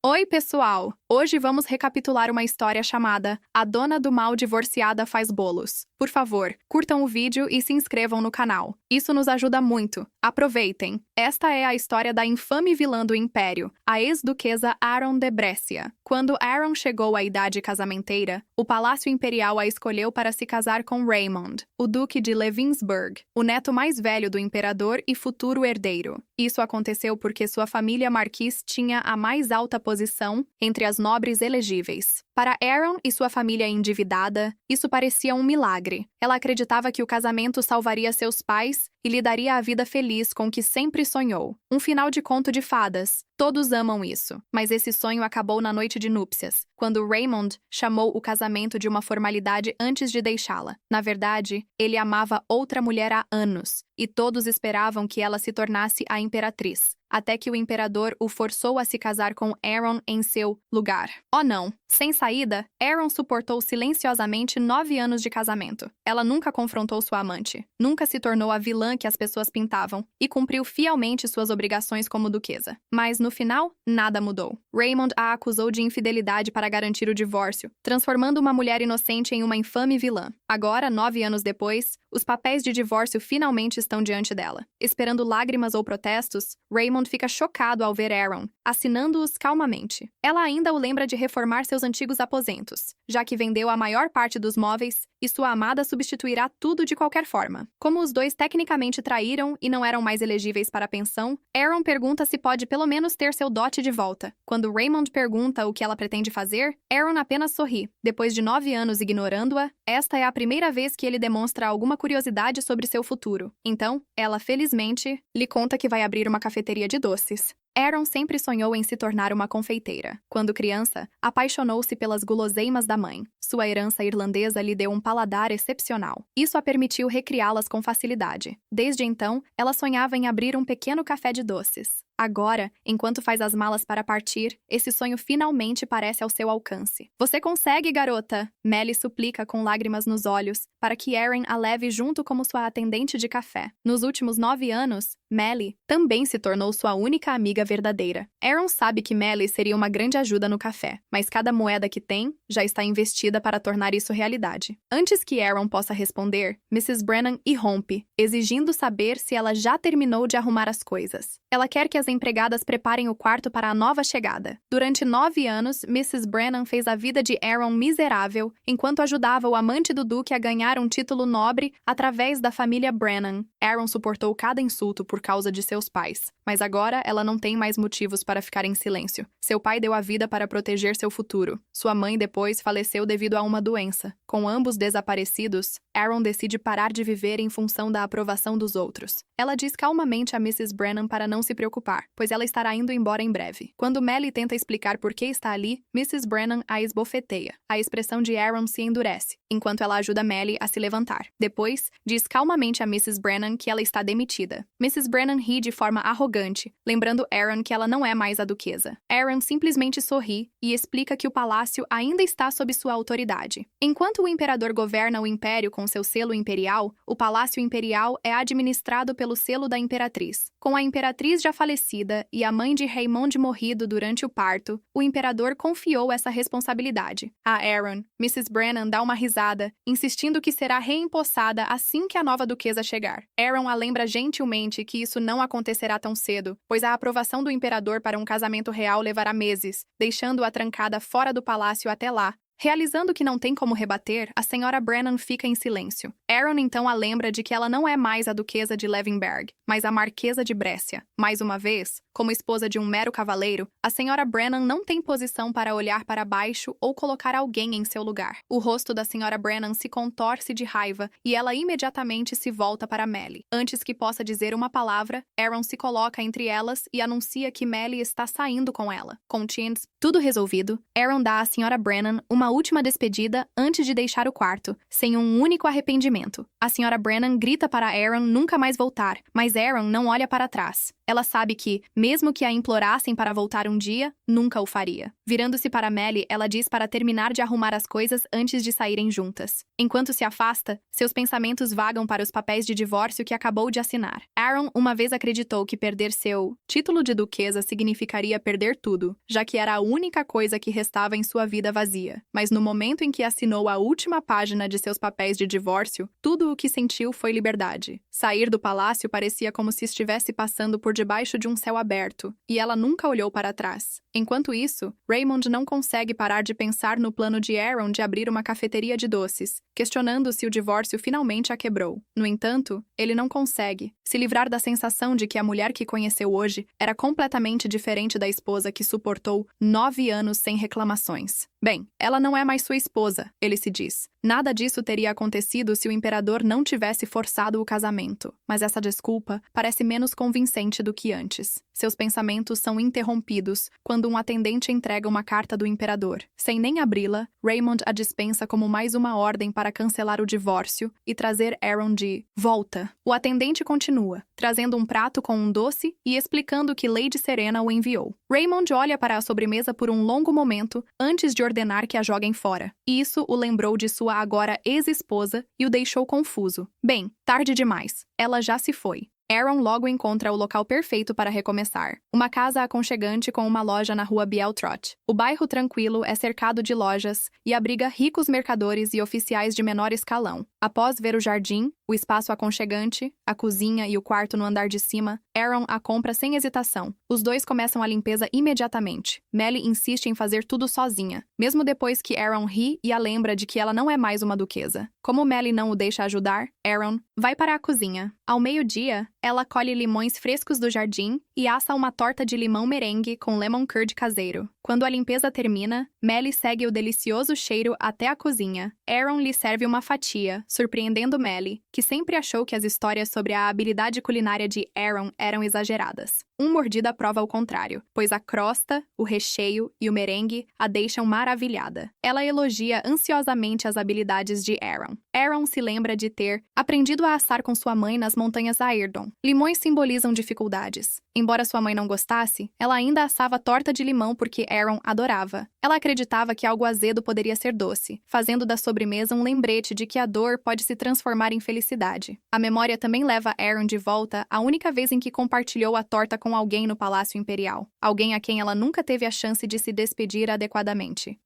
Oi, pessoal! Hoje vamos recapitular uma história chamada A Dona do Mal Divorciada Faz Bolos. Por favor, curtam o vídeo e se inscrevam no canal. Isso nos ajuda muito. Aproveitem! Esta é a história da infame vilã do Império, a ex-duquesa Aron de Brescia. Quando Aron chegou à idade casamenteira, o Palácio Imperial a escolheu para se casar com Raymond, o Duque de Levinsburg, o neto mais velho do imperador e futuro herdeiro. Isso aconteceu porque sua família marquês tinha a mais alta posição entre as nobres elegíveis. Para Aron e sua família endividada, isso parecia um milagre. Ela acreditava que o casamento salvaria seus pais e lhe daria a vida feliz com que sempre sonhou. Um final de conto de fadas. Todos amam isso. Mas esse sonho acabou na noite de núpcias, quando Raymond chamou o casamento de uma formalidade antes de deixá-la. Na verdade, ele amava outra mulher há anos, e todos esperavam que ela se tornasse a imperatriz, até que o imperador o forçou a se casar com Aron em seu lugar. Oh não! Sem saída, Aron suportou silenciosamente 9 anos de casamento. Ela nunca confrontou sua amante, nunca se tornou a vilã que as pessoas pintavam, e cumpriu fielmente suas obrigações como duquesa. Mas no final, nada mudou. Raymond a acusou de infidelidade para garantir o divórcio, transformando uma mulher inocente em uma infame vilã. Agora, 9 anos depois, os papéis de divórcio finalmente estão diante dela. Esperando lágrimas ou protestos, Raymond fica chocado ao ver Aron, assinando-os calmamente. Ela ainda o lembra de reformar seus antigos aposentos, já que vendeu a maior parte dos móveis e sua amada substituirá tudo de qualquer forma. Como os dois tecnicamente traíram e não eram mais elegíveis para a pensão, Aron pergunta se pode pelo menos ter seu dote de volta. Quando Raymond pergunta o que ela pretende fazer, Aron apenas sorri. Depois de 9 anos ignorando-a, esta é a primeira vez que ele demonstra alguma curiosidade sobre seu futuro. Então, ela felizmente lhe conta que vai abrir uma cafeteria de doces. Aron sempre sonhou em se tornar uma confeiteira. Quando criança, apaixonou-se pelas guloseimas da mãe. Sua herança irlandesa lhe deu um paladar excepcional. Isso a permitiu recriá-las com facilidade. Desde então, ela sonhava em abrir um pequeno café de doces. Agora, enquanto faz as malas para partir, esse sonho finalmente parece ao seu alcance. Você consegue, garota! Melly suplica com lágrimas nos olhos, para que Aron a leve junto como sua atendente de café. Nos últimos 9 anos, Melly também se tornou sua única amiga verdadeira. Aron sabe que Melly seria uma grande ajuda no café, mas cada moeda que tem já está investida para tornar isso realidade. Antes que Aron possa responder, Mrs. Brennan irrompe, exigindo saber se ela já terminou de arrumar as coisas. Ela quer que as empregadas preparem o quarto para a nova chegada. Durante 9 anos, Mrs. Brennan fez a vida de Aron miserável, enquanto ajudava o amante do duque a ganhar um título nobre através da família Brennan. Aron suportou cada insulto por causa de seus pais, mas agora ela não tem mais motivos para ficar em silêncio. Seu pai deu a vida para proteger seu futuro. Sua mãe depois faleceu devido a uma doença. Com ambos desaparecidos, Aron decide parar de viver em função da aprovação dos outros. Ela diz calmamente a Mrs. Brennan para não se preocupar, pois ela estará indo embora em breve. Quando Melly tenta explicar por que está ali, Mrs. Brennan a esbofeteia. A expressão de Aron se endurece, enquanto ela ajuda Melly a se levantar. Depois, diz calmamente a Mrs. Brennan que ela está demitida. Mrs. Brennan ri de forma arrogante, lembrando Aron que ela não é mais a duquesa. Aron simplesmente sorri e explica que o palácio ainda está sob sua autoridade. Enquanto o imperador governa o império com seu selo imperial, o palácio imperial é administrado pelo selo da imperatriz. Com a imperatriz já falecida e a mãe de Raymond morrido durante o parto, o imperador confiou essa responsabilidade. A Aron, Mrs. Brennan dá uma risada, insistindo que será reempossada assim que a nova duquesa chegar. Aron a lembra gentilmente que isso não acontecerá tão cedo, pois a aprovação do imperador para um casamento real levará meses, deixando-a trancada fora do palácio até lá. Realizando que não tem como rebater, a senhora Brennan fica em silêncio. Aron então a lembra de que ela não é mais a duquesa de Levenberg, mas a marquesa de Brescia. Mais uma vez, como esposa de um mero cavaleiro, a senhora Brennan não tem posição para olhar para baixo ou colocar alguém em seu lugar. O rosto da senhora Brennan se contorce de raiva e ela imediatamente se volta para Melly. Antes que possa dizer uma palavra, Aron se coloca entre elas e anuncia que Melly está saindo com ela. Com Chintz tudo resolvido, Aron dá à senhora Brennan uma uma última despedida antes de deixar o quarto, sem um único arrependimento. A Sra. Brennan grita para Aaron nunca mais voltar, mas Aaron não olha para trás. Ela sabe que, mesmo que a implorassem para voltar um dia, nunca o faria. Virando-se para Melly, ela diz para terminar de arrumar as coisas antes de saírem juntas. Enquanto se afasta, seus pensamentos vagam para os papéis de divórcio que acabou de assinar. Aaron uma vez acreditou que perder seu título de duquesa significaria perder tudo, já que era a única coisa que restava em sua vida vazia. Mas no momento em que assinou a última página de seus papéis de divórcio, tudo o que sentiu foi liberdade. Sair do palácio parecia como se estivesse passando por debaixo de um céu aberto, e ela nunca olhou para trás. Enquanto isso, Raymond não consegue parar de pensar no plano de Aaron de abrir uma cafeteria de doces, questionando se o divórcio finalmente a quebrou. No entanto, ele não consegue se livrar da sensação de que a mulher que conheceu hoje era completamente diferente da esposa que suportou 9 anos sem reclamações. Bem, ela não é mais sua esposa, ele se diz. Nada disso teria acontecido se o imperador não tivesse forçado o casamento, mas essa desculpa parece menos convincente do que antes. Seus pensamentos são interrompidos quando um atendente entrega uma carta do imperador. Sem nem abri-la, Raymond a dispensa como mais uma ordem para cancelar o divórcio e trazer Aaron de volta. O atendente continua, trazendo um prato com um doce e explicando que Lady Serena o enviou. Raymond olha para a sobremesa por um longo momento antes de ordenar que a joguem fora. Isso o lembrou de sua agora ex-esposa e o deixou confuso. Bem, tarde demais. Ela já se foi. Aaron logo encontra o local perfeito para recomeçar. Uma casa aconchegante com uma loja na rua Biel-Trot. O bairro tranquilo é cercado de lojas e abriga ricos mercadores e oficiais de menor escalão. Após ver o jardim, o espaço aconchegante, a cozinha e o quarto no andar de cima, Aaron a compra sem hesitação. Os dois começam a limpeza imediatamente. Melly insiste em fazer tudo sozinha, mesmo depois que Aaron ri e a lembra de que ela não é mais uma duquesa. Como Melly não o deixa ajudar, Aaron vai para a cozinha. Ao meio-dia, ela colhe limões frescos do jardim e assa uma torta de limão merengue com lemon curd caseiro. Quando a limpeza termina, Melly segue o delicioso cheiro até a cozinha. Aaron lhe serve uma fatia, surpreendendo Melly, que sempre achou que as histórias sobre a habilidade culinária de Aaron eram exageradas. Mordida prova o contrário, pois a crosta, o recheio e o merengue a deixam maravilhada. Ela elogia ansiosamente as habilidades de Aaron. Aaron se lembra de ter aprendido a assar com sua mãe nas montanhas Ayrton. Limões simbolizam dificuldades. Embora sua mãe não gostasse, ela ainda assava torta de limão porque Aaron adorava. Ela acreditava que algo azedo poderia ser doce, fazendo da sobremesa um lembrete de que a dor pode se transformar em felicidade. A memória também leva Aaron de volta à única vez em que compartilhou a torta com alguém no Palácio Imperial. Alguém a quem ela nunca teve a chance de se despedir adequadamente.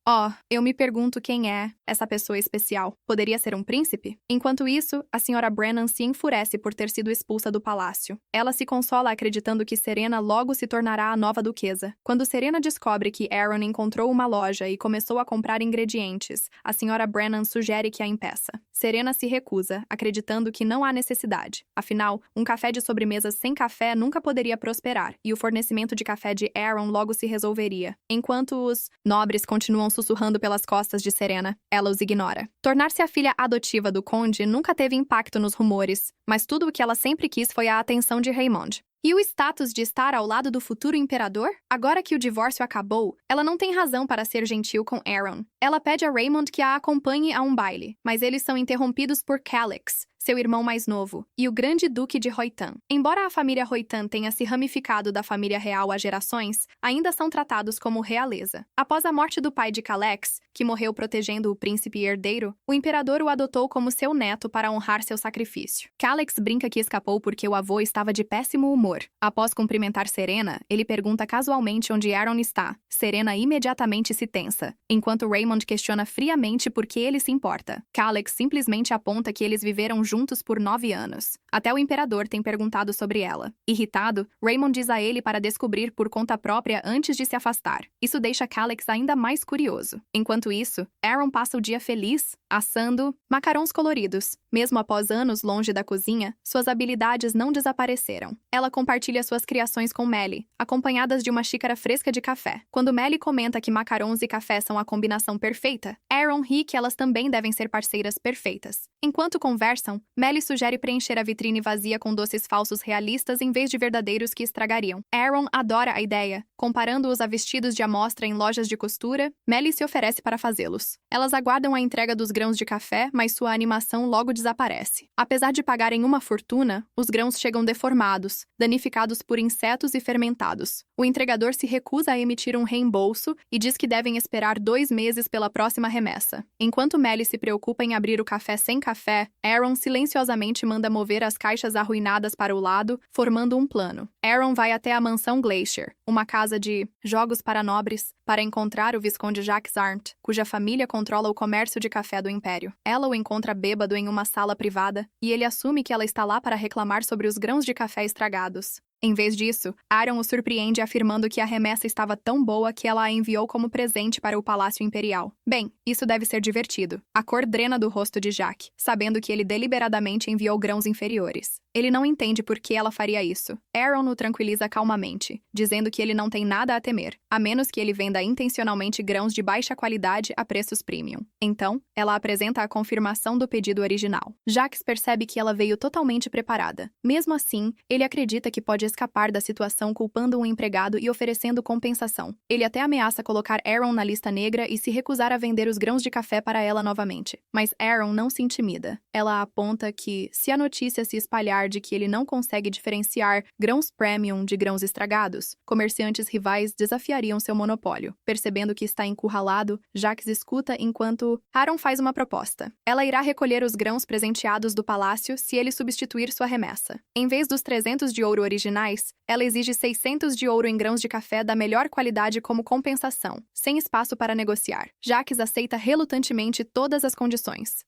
Eu me pergunto quem é essa pessoa especial. Poderia ser um príncipe? Enquanto isso, a Sra. Brennan se enfurece por ter sido expulsa do palácio. Ela se consola acreditando que Serena logo se tornará a nova duquesa. Quando Serena descobre que Aaron encontrou uma loja e começou a comprar ingredientes, a Sra. Brennan sugere que a impeça. Serena se recusa, acreditando que não há necessidade. Afinal, um café de sobremesa sem café nunca poderia prosperar, e o fornecimento de café de Aaron logo se resolveria. Enquanto os nobres continuam sussurrando pelas costas de Serena, ela os ignora. Tornar-se a filha adotiva do conde nunca teve impacto nos rumores, mas tudo o que ela sempre quis foi a atenção de Raymond. E o status de estar ao lado do futuro imperador? Agora que o divórcio acabou, ela não tem razão para ser gentil com Aaron. Ela pede a Raymond que a acompanhe a um baile, mas eles são interrompidos por Calix, seu irmão mais novo, e o grande duque de Roytan. Embora a família Roytan tenha se ramificado da família real há gerações, ainda são tratados como realeza. Após a morte do pai de Calix, que morreu protegendo o príncipe herdeiro, o imperador o adotou como seu neto para honrar seu sacrifício. Calix brinca que escapou porque o avô estava de péssimo humor. Após cumprimentar Serena, ele pergunta casualmente onde Aaron está. Serena imediatamente se tensa, enquanto Raymond questiona friamente por que ele se importa. Calix simplesmente aponta que eles viveram juntos por 9 anos. Até o imperador tem perguntado sobre ela. Irritado, Raymond diz a ele para descobrir por conta própria antes de se afastar. Isso deixa Calix ainda mais curioso. Enquanto isso, Aaron passa o dia feliz, assando macarons coloridos. Mesmo após anos longe da cozinha, suas habilidades não desapareceram. Ela compartilha suas criações com Melly, acompanhadas de uma xícara fresca de café. Quando Melly comenta que macarons e café são a combinação perfeita, Aaron ri que elas também devem ser parceiras perfeitas. Enquanto conversam, Melly sugere preencher a vitrine vazia com doces falsos realistas em vez de verdadeiros que estragariam. Aaron adora a ideia, comparando-os a vestidos de amostra em lojas de costura. Melly se oferece para para fazê-los. Elas aguardam a entrega dos grãos de café, mas sua animação logo desaparece. Apesar de pagarem uma fortuna, os grãos chegam deformados, danificados por insetos e fermentados. O entregador se recusa a emitir um reembolso e diz que devem esperar 2 meses pela próxima remessa. Enquanto Melly se preocupa em abrir o café sem café, Aaron silenciosamente manda mover as caixas arruinadas para o lado, formando um plano. Aaron vai até a mansão Glacier, uma casa de jogos para nobres, para encontrar o Visconde Jacques Arndt, cuja família controla o comércio de café do Império. Ela o encontra bêbado em uma sala privada, e ele assume que ela está lá para reclamar sobre os grãos de café estragados. Em vez disso, Aaron o surpreende afirmando que a remessa estava tão boa que ela a enviou como presente para o Palácio Imperial. Bem, isso deve ser divertido. A cor drena do rosto de Jack, sabendo que ele deliberadamente enviou grãos inferiores. Ele não entende por que ela faria isso. Aaron o tranquiliza calmamente, dizendo que ele não tem nada a temer, a menos que ele venda intencionalmente grãos de baixa qualidade a preços premium. Então, ela apresenta a confirmação do pedido original. Jax percebe que ela veio totalmente preparada. Mesmo assim, ele acredita que pode escapar da situação culpando um empregado e oferecendo compensação. Ele até ameaça colocar Aaron na lista negra e se recusar a vender os grãos de café para ela novamente. Mas Aaron não se intimida. Ela aponta que, se a notícia se espalhar de que ele não consegue diferenciar grãos premium de grãos estragados, comerciantes rivais desafiariam seu monopólio. Percebendo que está encurralado, Jax escuta enquanto Aaron faz uma proposta. Ela irá recolher os grãos presenteados do palácio se ele substituir sua remessa. Em vez dos 300 de ouro originais, ela exige 600 de ouro em grãos de café da melhor qualidade como compensação, sem espaço para negociar. Jax aceita relutantemente todas as condições.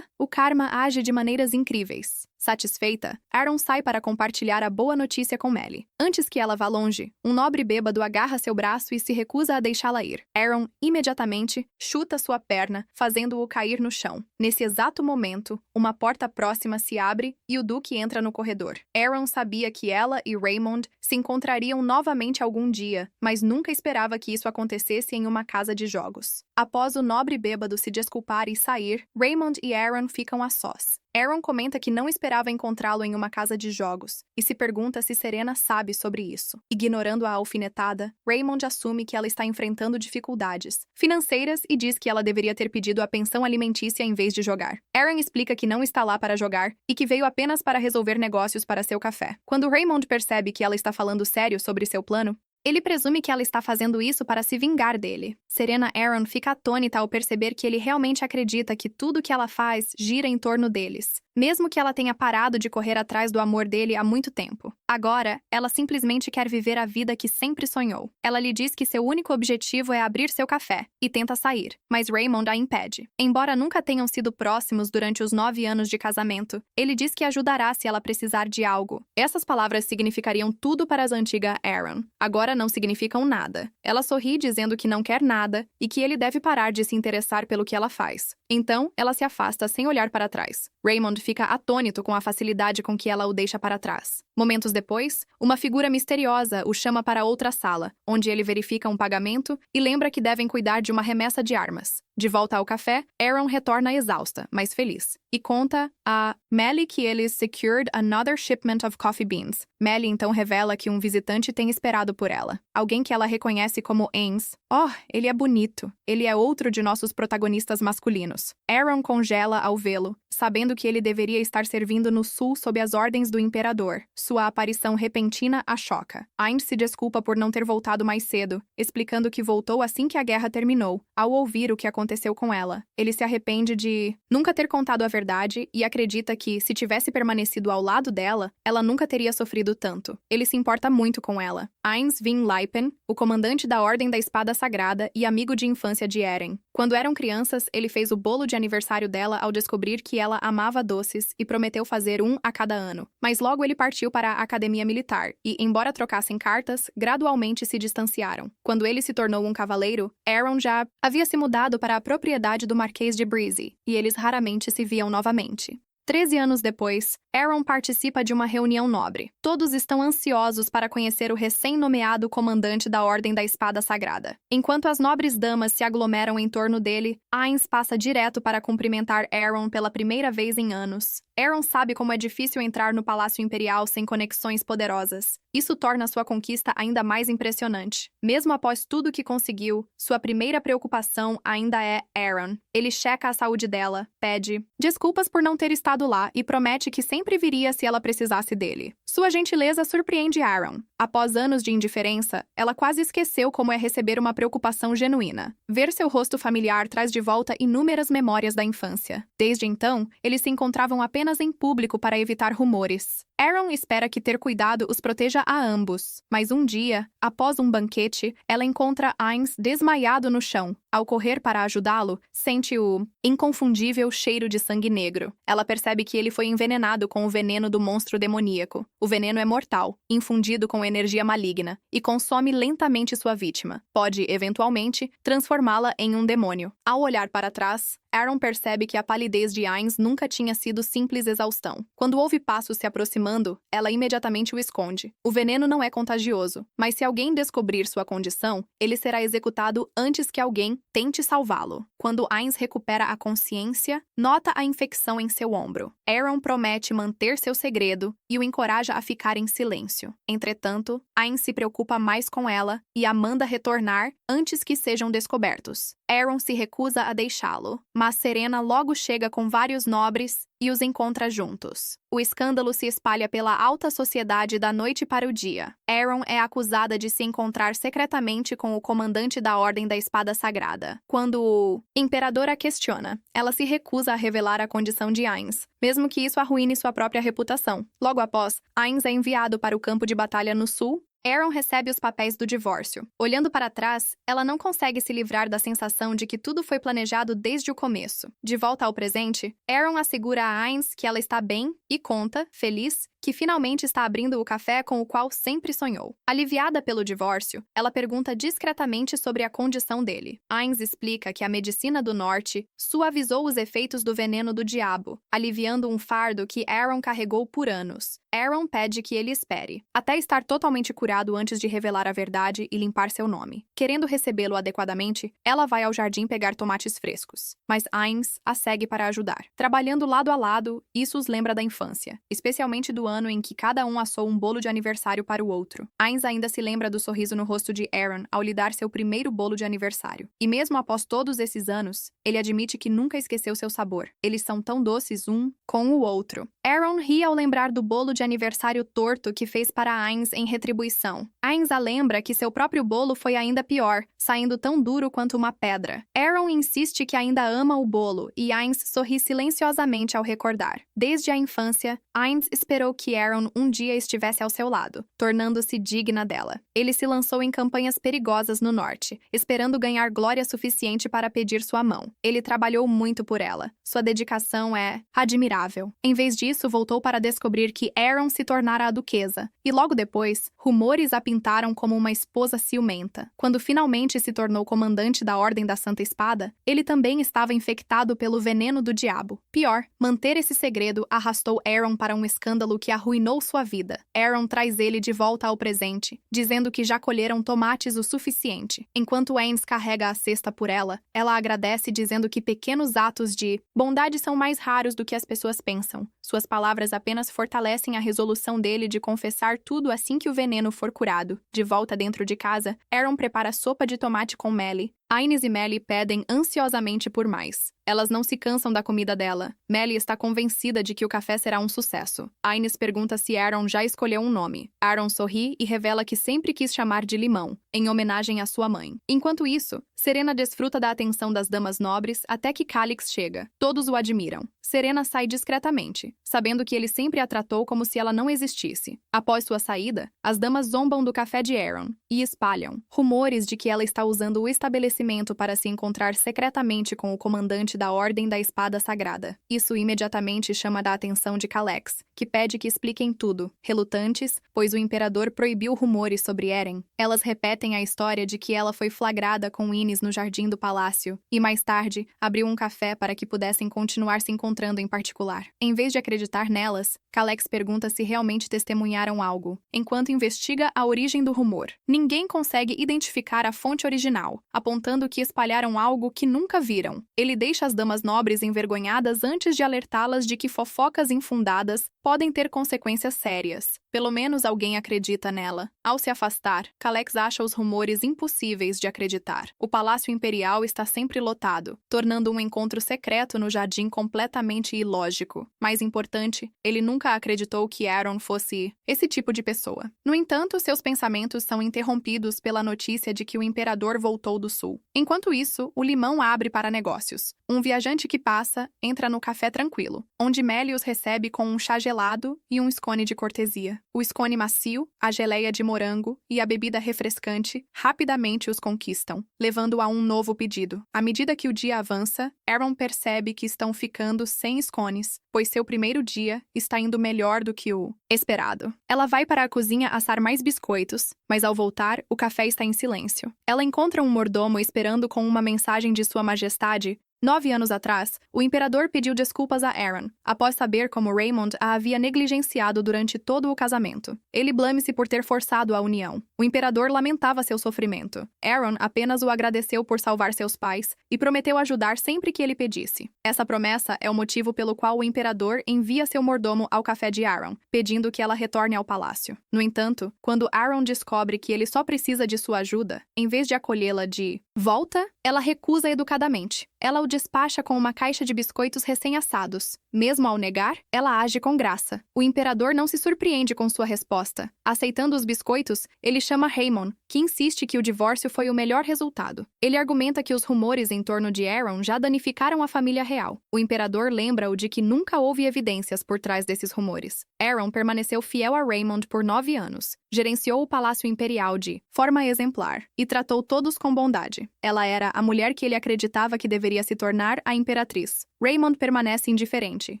O karma age de maneiras incríveis. Satisfeita, Aaron sai para compartilhar a boa notícia com Melly. Antes que ela vá longe, um nobre bêbado agarra seu braço e se recusa a deixá-la ir. Aaron, imediatamente, chuta sua perna, fazendo-o cair no chão. Nesse exato momento, uma porta próxima se abre e o Duque entra no corredor. Aaron sabia que ela e Raymond se encontrariam novamente algum dia, mas nunca esperava que isso acontecesse em uma casa de jogos. Após o nobre bêbado se desculpar e sair, Raymond e Aaron ficam a sós. Aaron comenta que não esperava encontrá-lo em uma casa de jogos e se pergunta se Serena sabe sobre isso. Ignorando a alfinetada, Raymond assume que ela está enfrentando dificuldades financeiras e diz que ela deveria ter pedido a pensão alimentícia em vez de jogar. Aaron explica que não está lá para jogar e que veio apenas para resolver negócios para seu café. Quando Raymond percebe que ela está falando sério sobre seu plano, ele presume que ela está fazendo isso para se vingar dele. Serena Aaron fica atônita ao perceber que ele realmente acredita que tudo que ela faz gira em torno deles, mesmo que ela tenha parado de correr atrás do amor dele há muito tempo. Agora, ela simplesmente quer viver a vida que sempre sonhou. Ela lhe diz que seu único objetivo é abrir seu café, e tenta sair, mas Raymond a impede. Embora nunca tenham sido próximos durante os 9 anos de casamento, ele diz que ajudará se ela precisar de algo. Essas palavras significariam tudo para as antigas Aaron. Agora não significam nada. Ela sorri dizendo que não quer nada e que ele deve parar de se interessar pelo que ela faz. Então, ela se afasta sem olhar para trás. Raymond fica atônito com a facilidade com que ela o deixa para trás. Momentos depois, uma figura misteriosa o chama para outra sala, onde ele verifica um pagamento e lembra que devem cuidar de uma remessa de armas. De volta ao café, Aaron retorna exausta, mas feliz, e conta a Melly que eles secured another shipment of coffee beans. Melly então revela que um visitante tem esperado por ela. Alguém que ela reconhece como Ains. Oh, ele é bonito. Ele é outro de nossos protagonistas masculinos. Aaron congela ao vê-lo, sabendo que ele deveria estar servindo no sul sob as ordens do imperador. Sua aparição repentina a choca. Ains se desculpa por não ter voltado mais cedo, explicando que voltou assim que a guerra terminou, ao ouvir o que aconteceu com ela. Ele se arrepende de nunca ter contado a verdade e acredita que, se tivesse permanecido ao lado dela, ela nunca teria sofrido tanto. Ele se importa muito com ela. Ains Vin Leipen, o comandante da Ordem da Espada Sagrada e amigo de infância de Eren. Quando eram crianças, ele fez o bolo de aniversário dela ao descobrir que ela amava doces e prometeu fazer um a cada ano. Mas logo ele partiu para a academia militar e, embora trocassem cartas, gradualmente se distanciaram. Quando ele se tornou um cavaleiro, Aaron já havia se mudado para a propriedade do Marquês de Breezy, e eles raramente se viam novamente. 13 anos depois, Aaron participa de uma reunião nobre. Todos estão ansiosos para conhecer o recém-nomeado comandante da Ordem da Espada Sagrada. Enquanto as nobres damas se aglomeram em torno dele, Ains passa direto para cumprimentar Aaron pela primeira vez em anos. Aaron sabe como é difícil entrar no Palácio Imperial sem conexões poderosas. Isso torna sua conquista ainda mais impressionante. Mesmo após tudo que conseguiu, sua primeira preocupação ainda é Aaron. Ele checa a saúde dela, pede desculpas por não ter estado lá e promete que sempre viria se ela precisasse dele. Sua gentileza surpreende Aaron. Após anos de indiferença, ela quase esqueceu como é receber uma preocupação genuína. Ver seu rosto familiar traz de volta inúmeras memórias da infância. Desde então, eles se encontravam apenas em público para evitar rumores. Aaron espera que ter cuidado os proteja a ambos, mas um dia, após um banquete, ela encontra Ainz desmaiado no chão. Ao correr para ajudá-lo, sente o inconfundível cheiro de sangue negro. Ela percebe que ele foi envenenado com o veneno do monstro demoníaco. O veneno é mortal, infundido com energia maligna, e consome lentamente sua vítima. Pode, eventualmente, transformá-la em um demônio. Ao olhar para trás, Aaron percebe que a palidez de Ainz nunca tinha sido simples exaustão. Quando ouve passos se aproximando, ela imediatamente o esconde. O veneno não é contagioso, mas se alguém descobrir sua condição, ele será executado antes que alguém tente salvá-lo. Quando Ainz recupera a consciência, nota a infecção em seu ombro. Aaron promete manter seu segredo e o encoraja a ficar em silêncio. Entretanto, Ainz se preocupa mais com ela e a manda retornar antes que sejam descobertos. Aaron se recusa a deixá-lo, mas Serena logo chega com vários nobres e os encontra juntos. O escândalo se espalha pela alta sociedade da noite para o dia. Aaron é acusada de se encontrar secretamente com o comandante da Ordem da Espada Sagrada. Quando o imperador a questiona, ela se recusa a revelar a condição de Ainz, mesmo que isso arruine sua própria reputação. Logo após, Ainz é enviado para o campo de batalha no sul. Aaron recebe os papéis do divórcio. Olhando para trás, ela não consegue se livrar da sensação de que tudo foi planejado desde o começo. De volta ao presente, Aaron assegura a Ainz que ela está bem e conta, feliz, que finalmente está abrindo o café com o qual sempre sonhou. Aliviada pelo divórcio, ela pergunta discretamente sobre a condição dele. Ainz explica que a medicina do norte suavizou os efeitos do veneno do diabo, aliviando um fardo que Aaron carregou por anos. Aaron pede que ele espere, até estar totalmente curado antes de revelar a verdade e limpar seu nome. Querendo recebê-lo adequadamente, ela vai ao jardim pegar tomates frescos, mas Ainz a segue para ajudar. Trabalhando lado a lado, isso os lembra da infância, especialmente do ano em que cada um assou um bolo de aniversário para o outro. Ainz ainda se lembra do sorriso no rosto de Aaron ao lhe dar seu primeiro bolo de aniversário. E mesmo após todos esses anos, ele admite que nunca esqueceu seu sabor. Eles são tão doces um com o outro. Aaron ri ao lembrar do bolo de aniversário torto que fez para Ainz em retribuição. Ainz a lembra que seu próprio bolo foi ainda pior, saindo tão duro quanto uma pedra. Aaron insiste que ainda ama o bolo e Ainz sorri silenciosamente ao recordar. Desde a infância, Ainz esperou que Aaron um dia estivesse ao seu lado, tornando-se digna dela. Ele se lançou em campanhas perigosas no norte, esperando ganhar glória suficiente para pedir sua mão. Ele trabalhou muito por ela. Sua dedicação é admirável. Em vez disso, voltou para descobrir que Aaron se tornara a duquesa, e logo depois, rumores a pintaram como uma esposa ciumenta. Quando finalmente se tornou comandante da Ordem da Santa Espada, ele também estava infectado pelo veneno do diabo. Pior, manter esse segredo arrastou Aaron para um escândalo que arruinou sua vida. Aaron traz ele de volta ao presente, dizendo que já colheram tomates o suficiente. Enquanto Ainz carrega a cesta por ela, ela agradece dizendo que pequenos atos de bondade são mais raros do que as pessoas pensam. Suas palavras apenas fortalecem a resolução dele de confessar tudo assim que o veneno for curado. De volta dentro de casa, Aaron prepara sopa de tomate com Melly. Ainz e Melly pedem ansiosamente por mais. Elas não se cansam da comida dela. Melly está convencida de que o café será um sucesso. Ainz pergunta se Aaron já escolheu um nome. Aaron sorri e revela que sempre quis chamar de Limão, em homenagem à sua mãe. Enquanto isso, Serena desfruta da atenção das damas nobres até que Calix chega. Todos o admiram. Serena sai discretamente, sabendo que ele sempre a tratou como se ela não existisse. Após sua saída, as damas zombam do café de Aaron e espalham rumores de que ela está usando o estabelecimento para se encontrar secretamente com o comandante da Ordem da Espada Sagrada. Isso imediatamente chama a atenção de Calix, que pede que expliquem tudo. Relutantes, pois o imperador proibiu rumores sobre Eren, elas repetem a história de que ela foi flagrada com Innis no jardim do palácio e, mais tarde, abriu um café para que pudessem continuar se encontrando em particular. Em vez de acreditar nelas, Calix pergunta se realmente testemunharam algo, enquanto investiga a origem do rumor. Ninguém consegue identificar a fonte original, apontando que espalharam algo que nunca viram. Ele deixa deixa as damas nobres envergonhadas antes de alertá-las de que fofocas infundadas podem ter consequências sérias. Pelo menos alguém acredita nela. Ao se afastar, Calex acha os rumores impossíveis de acreditar. O Palácio Imperial está sempre lotado, tornando um encontro secreto no jardim completamente ilógico. Mais importante, ele nunca acreditou que Aaron fosse esse tipo de pessoa. No entanto, seus pensamentos são interrompidos pela notícia de que o imperador voltou do sul. Enquanto isso, o limão abre para negócios. Um viajante que passa entra no café tranquilo, onde Melly os recebe com um chá gelado e um scone de cortesia. O scone macio, a geleia de morango e a bebida refrescante rapidamente os conquistam, levando a um novo pedido. À medida que o dia avança, Aaron percebe que estão ficando sem scones, pois seu primeiro dia está indo melhor do que o esperado. Ela vai para a cozinha assar mais biscoitos, mas ao voltar, o café está em silêncio. Ela encontra um mordomo esperando com uma mensagem de Sua Majestade. 9 anos atrás, o imperador pediu desculpas a Aaron, após saber como Raymond a havia negligenciado durante todo o casamento. Ele blame-se por ter forçado a união. O imperador lamentava seu sofrimento. Aaron apenas o agradeceu por salvar seus pais e prometeu ajudar sempre que ele pedisse. Essa promessa é o motivo pelo qual o imperador envia seu mordomo ao café de Aaron, pedindo que ela retorne ao palácio. No entanto, quando Aaron descobre que ele só precisa de sua ajuda, em vez de acolhê-la de volta, ela recusa educadamente. Ela o despacha com uma caixa de biscoitos recém-assados. Mesmo ao negar, ela age com graça. O imperador não se surpreende com sua resposta. Aceitando os biscoitos, ele chama Raymond, que insiste que o divórcio foi o melhor resultado. Ele argumenta que os rumores em torno de Aaron já danificaram a família real. O imperador lembra-o de que nunca houve evidências por trás desses rumores. Aaron permaneceu fiel a Raymond por 9 anos, gerenciou o Palácio Imperial de forma exemplar e tratou todos com bondade. Ela era a mulher que ele acreditava que deveria se tornar a imperatriz. Raymond permanece indiferente,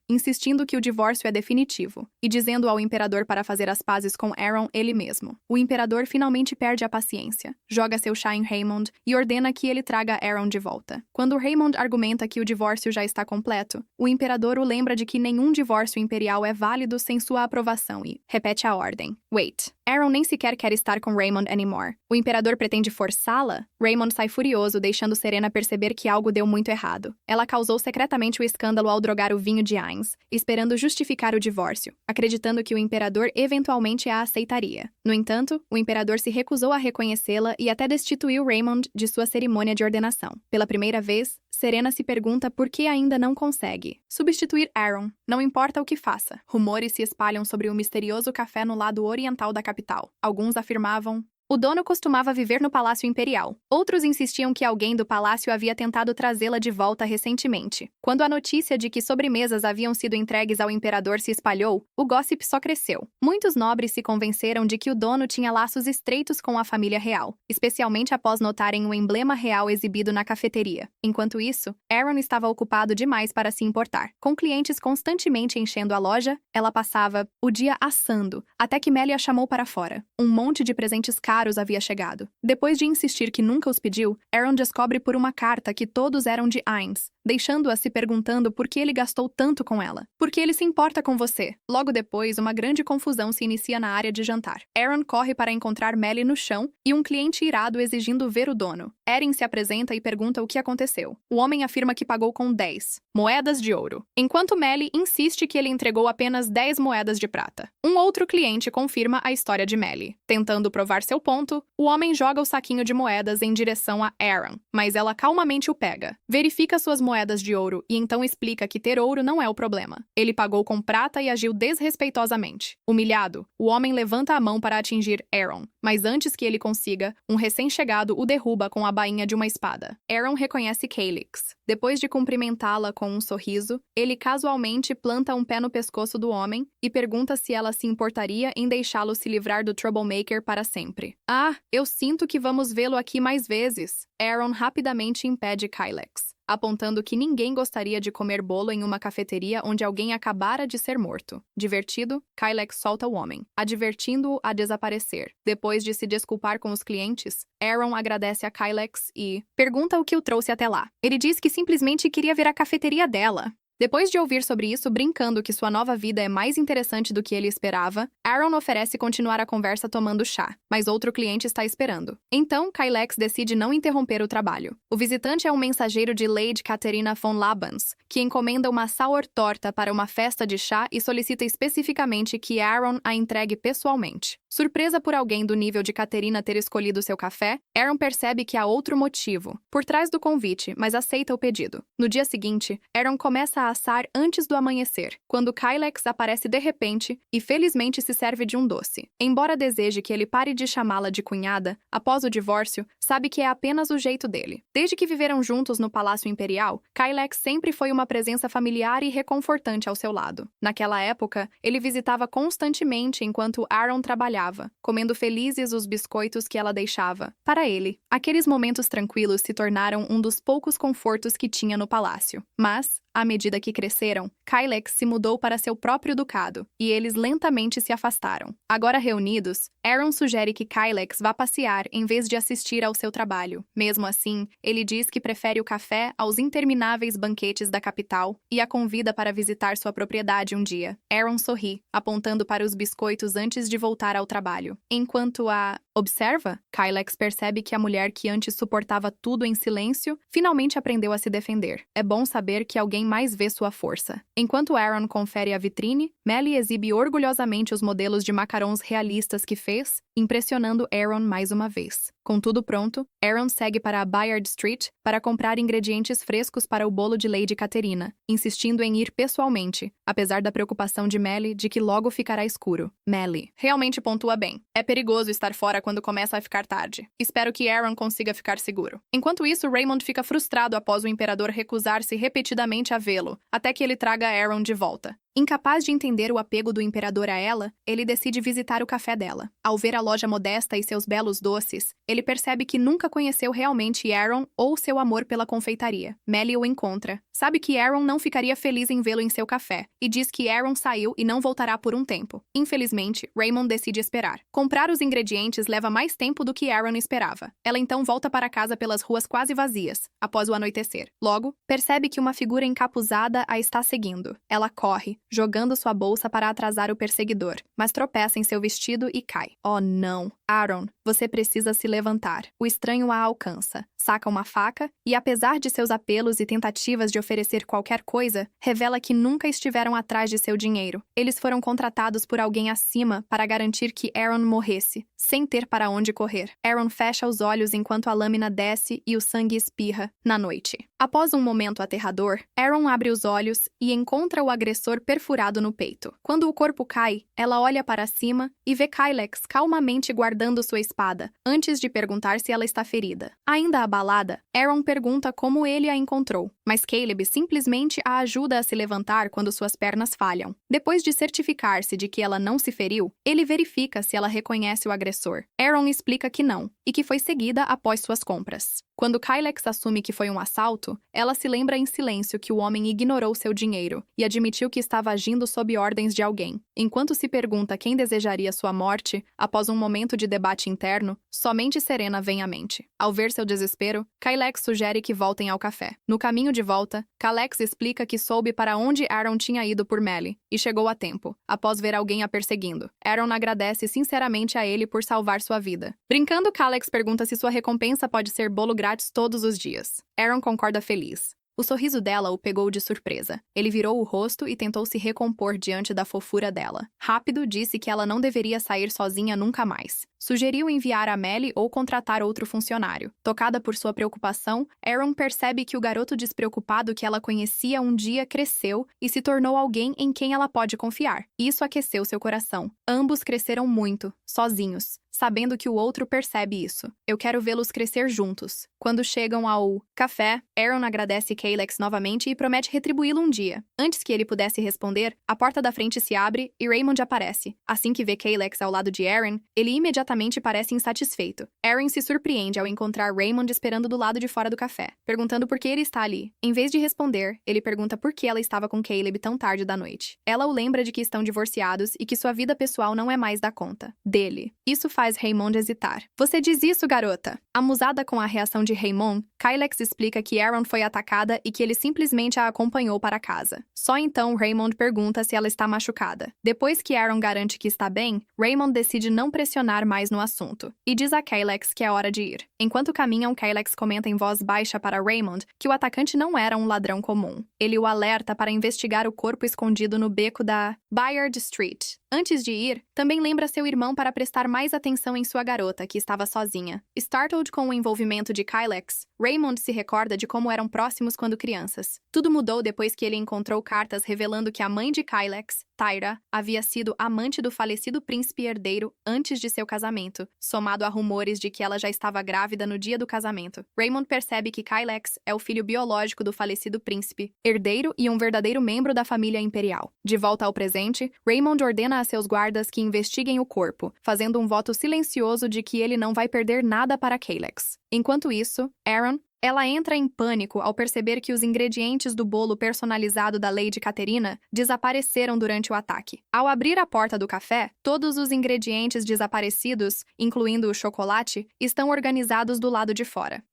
insistindo que o divórcio é definitivo, e dizendo ao imperador para fazer as pazes com Aaron ele mesmo. O imperador finalmente perde a paciência, joga seu chá em Raymond e ordena que ele traga Aaron de volta. Quando Raymond argumenta que o divórcio já está completo, o imperador o lembra de que nenhum divórcio imperial é válido sem sua aprovação e repete a ordem. Wait. Aaron nem sequer quer estar com Raymond anymore. O imperador pretende forçá-la? Raymond sai furioso, deixando Serena perceber que algo deu muito errado. Ela causou secretamente o escândalo ao drogar o vinho de Ainz, esperando justificar o divórcio, acreditando que o imperador eventualmente a aceitaria. No entanto, o imperador se recusou a reconhecê-la e até destituiu Raymond de sua cerimônia de ordenação. Pela primeira vez, Serena se pergunta por que ainda não consegue substituir Aaron, não importa o que faça. Rumores se espalham sobre o misterioso café no lado oriental da capital. Alguns afirmavam: o dono costumava viver no Palácio Imperial. Outros insistiam que alguém do palácio havia tentado trazê-la de volta recentemente. Quando a notícia de que sobremesas haviam sido entregues ao imperador se espalhou, o gossip só cresceu. Muitos nobres se convenceram de que o dono tinha laços estreitos com a família real, especialmente após notarem o emblema real exibido na cafeteria. Enquanto isso, Aaron estava ocupado demais para se importar. Com clientes constantemente enchendo a loja, ela passava o dia assando, até que Melly a chamou para fora. Um monte de presentes caros havia chegado. Depois de insistir que nunca os pediu, Aaron descobre por uma carta que todos eram de Ainz, deixando-a se perguntando por que ele gastou tanto com ela. Por que ele se importa com você? Logo depois, uma grande confusão se inicia na área de jantar. Aaron corre para encontrar Melly no chão e um cliente irado exigindo ver o dono. Erin se apresenta e pergunta o que aconteceu. O homem afirma que pagou com 10 moedas de ouro, enquanto Melly insiste que ele entregou apenas 10 moedas de prata. Um outro cliente confirma a história de Melly. Tentando provar seu ponto, o homem joga o saquinho de moedas em direção a Aaron, mas ela calmamente o pega. Verifica suas moedas de ouro e então explica que ter ouro não é o problema. Ele pagou com prata e agiu desrespeitosamente. Humilhado, o homem levanta a mão para atingir Aaron, mas antes que ele consiga, um recém-chegado o derruba com a bainha de uma espada. Aaron reconhece Calyx. Depois de cumprimentá-la com um sorriso, ele casualmente planta um pé no pescoço do homem e pergunta se ela se importaria em deixá-lo se livrar do Troublemaker para sempre. Ah, eu sinto que vamos vê-lo aqui mais vezes. Aaron rapidamente impede Calyx, apontando que ninguém gostaria de comer bolo em uma cafeteria onde alguém acabara de ser morto. Divertido, Calyx solta o homem, advertindo-o a desaparecer. Depois de se desculpar com os clientes, Aaron agradece a Calyx e pergunta o que o trouxe até lá. Ele diz que simplesmente queria ver a cafeteria dela. Depois de ouvir sobre isso brincando que sua nova vida é mais interessante do que ele esperava, Aaron oferece continuar a conversa tomando chá, mas outro cliente está esperando. Então, Kailex decide não interromper o trabalho. O visitante é um mensageiro de Lady Katerina von Labans, que encomenda uma sour torta para uma festa de chá e solicita especificamente que Aaron a entregue pessoalmente. Surpresa por alguém do nível de Katerina ter escolhido seu café, Aaron percebe que há outro motivo por trás do convite, mas aceita o pedido. No dia seguinte, Aaron começa a assar antes do amanhecer, quando Kailex aparece de repente e felizmente se serve de um doce. Embora deseje que ele pare de chamá-la de cunhada, após o divórcio, sabe que é apenas o jeito dele. Desde que viveram juntos no Palácio Imperial, Kailex sempre foi uma presença familiar e reconfortante ao seu lado. Naquela época, ele visitava constantemente enquanto Aaron trabalhava, comendo felizes os biscoitos que ela deixava. Para ele, aqueles momentos tranquilos se tornaram um dos poucos confortos que tinha no palácio. Mas, à medida que cresceram, Kailex se mudou para seu próprio ducado, e eles lentamente se afastaram. Agora reunidos, Aaron sugere que Kailex vá passear em vez de assistir ao seu trabalho. Mesmo assim, ele diz que prefere o café aos intermináveis banquetes da capital e a convida para visitar sua propriedade um dia. Aaron sorri, apontando para os biscoitos antes de voltar ao trabalho. Enquanto a observa, Kailex percebe que a mulher que antes suportava tudo em silêncio finalmente aprendeu a se defender. É bom saber que alguém mais vê sua força. Enquanto Aaron confere a vitrine, Melly exibe orgulhosamente os modelos de macarons realistas que fez, impressionando Aaron mais uma vez. Com tudo pronto, Aaron segue para a Bayard Street para comprar ingredientes frescos para o bolo de Lady Katerina, insistindo em ir pessoalmente, apesar da preocupação de Melly de que logo ficará escuro. Melly realmente pontua bem. É perigoso estar fora quando começa a ficar tarde. Espero que Aaron consiga ficar seguro. Enquanto isso, Raymond fica frustrado após o imperador recusar-se repetidamente a vê-lo, até que ele traga Aaron de volta. Incapaz de entender o apego do imperador a ela, ele decide visitar o café dela. Ao ver a loja modesta e seus belos doces, ele percebe que nunca conheceu realmente Aaron ou seu amor pela confeitaria. Melly o encontra. Sabe que Aaron não ficaria feliz em vê-lo em seu café, e diz que Aaron saiu e não voltará por um tempo. Infelizmente, Raymond decide esperar. Comprar os ingredientes leva mais tempo do que Aaron esperava. Ela então volta para casa pelas ruas quase vazias, após o anoitecer. Logo, percebe que uma figura encapuzada a está seguindo. Ela corre, jogando sua bolsa para atrasar o perseguidor, mas tropeça em seu vestido e cai. Oh, não! Aaron, você precisa se levantar. O estranho a alcança, saca uma faca e, apesar de seus apelos e tentativas de oferecer qualquer coisa, revela que nunca estiveram atrás de seu dinheiro. Eles foram contratados por alguém acima para garantir que Aaron morresse, sem ter para onde correr. Aaron fecha os olhos enquanto a lâmina desce e o sangue espirra na noite. Após um momento aterrador, Aaron abre os olhos e encontra o agressor perfurado no peito. Quando o corpo cai, ela olha para cima e vê Kailex calmamente guardando sua espada, antes de perguntar se ela está ferida. Ainda abalada, Aaron pergunta como ele a encontrou, mas Caleb simplesmente a ajuda a se levantar quando suas pernas falham. Depois de certificar-se de que ela não se feriu, ele verifica se ela reconhece o agressor. Aaron explica que não, e que foi seguida após suas compras. Quando Kailex assume que foi um assalto, ela se lembra em silêncio que o homem ignorou seu dinheiro e admitiu que estava agindo sob ordens de alguém. Enquanto se pergunta quem desejaria sua morte, após um momento de debate interno, somente Serena vem à mente. Ao ver seu desespero, Kailex sugere que voltem ao café. No caminho de volta, Kailex explica que soube para onde Aaron tinha ido por Melly e chegou a tempo, após ver alguém a perseguindo. Aaron agradece sinceramente a ele por salvar sua vida. Brincando, Kailex pergunta se sua recompensa pode ser bolo grátis todos os dias. Aaron concorda feliz. O sorriso dela o pegou de surpresa. Ele virou o rosto e tentou se recompor diante da fofura dela. Rápido, disse que ela não deveria sair sozinha nunca mais. Sugeriu enviar a Melly ou contratar outro funcionário. Tocada por sua preocupação, Aaron percebe que o garoto despreocupado que ela conhecia um dia cresceu e se tornou alguém em quem ela pode confiar. Isso aqueceu seu coração. Ambos cresceram muito, sozinhos, sabendo que o outro percebe isso. Eu quero vê-los crescer juntos. Quando chegam ao café, Aaron agradece Kailex novamente e promete retribuí-lo um dia. Antes que ele pudesse responder, a porta da frente se abre e Raymond aparece. Assim que vê Kailex ao lado de Aaron, ele imediatamente certamente parece insatisfeito. Erin se surpreende ao encontrar Raymond esperando do lado de fora do café, perguntando por que ele está ali. Em vez de responder, ele pergunta por que ela estava com Caleb tão tarde da noite. Ela o lembra de que estão divorciados e que sua vida pessoal não é mais da conta dele. Isso faz Raymond hesitar. Você diz isso, garota? Amusada com a reação de Raymond, Kylex explica que Erin foi atacada e que ele simplesmente a acompanhou para casa. Só então Raymond pergunta se ela está machucada. Depois que Erin garante que está bem, Raymond decide não pressionar mais no assunto e diz a Kylex que é hora de ir. Enquanto caminham, Kylex comenta em voz baixa para Raymond que o atacante não era um ladrão comum. Ele o alerta para investigar o corpo escondido no beco da Bayard Street. Antes de ir, também lembra seu irmão para prestar mais atenção em sua garota, que estava sozinha. Startled com o envolvimento de Kylex, Raymond se recorda de como eram próximos quando crianças. Tudo mudou depois que ele encontrou cartas revelando que a mãe de Kylex, Tyra, havia sido amante do falecido príncipe herdeiro antes de seu casamento, somado a rumores de que ela já estava grávida no dia do casamento. Raymond percebe que Kylex é o filho biológico do falecido príncipe herdeiro e um verdadeiro membro da família imperial. De volta ao presente, Raymond ordena a seus guardas que investiguem o corpo, fazendo um voto silencioso de que ele não vai perder nada para Kylex. Enquanto isso, Erin, ela entra em pânico ao perceber que os ingredientes do bolo personalizado da Lady Caterina desapareceram durante o ataque. Ao abrir a porta do café, todos os ingredientes desaparecidos, incluindo o chocolate, estão organizados do lado de fora.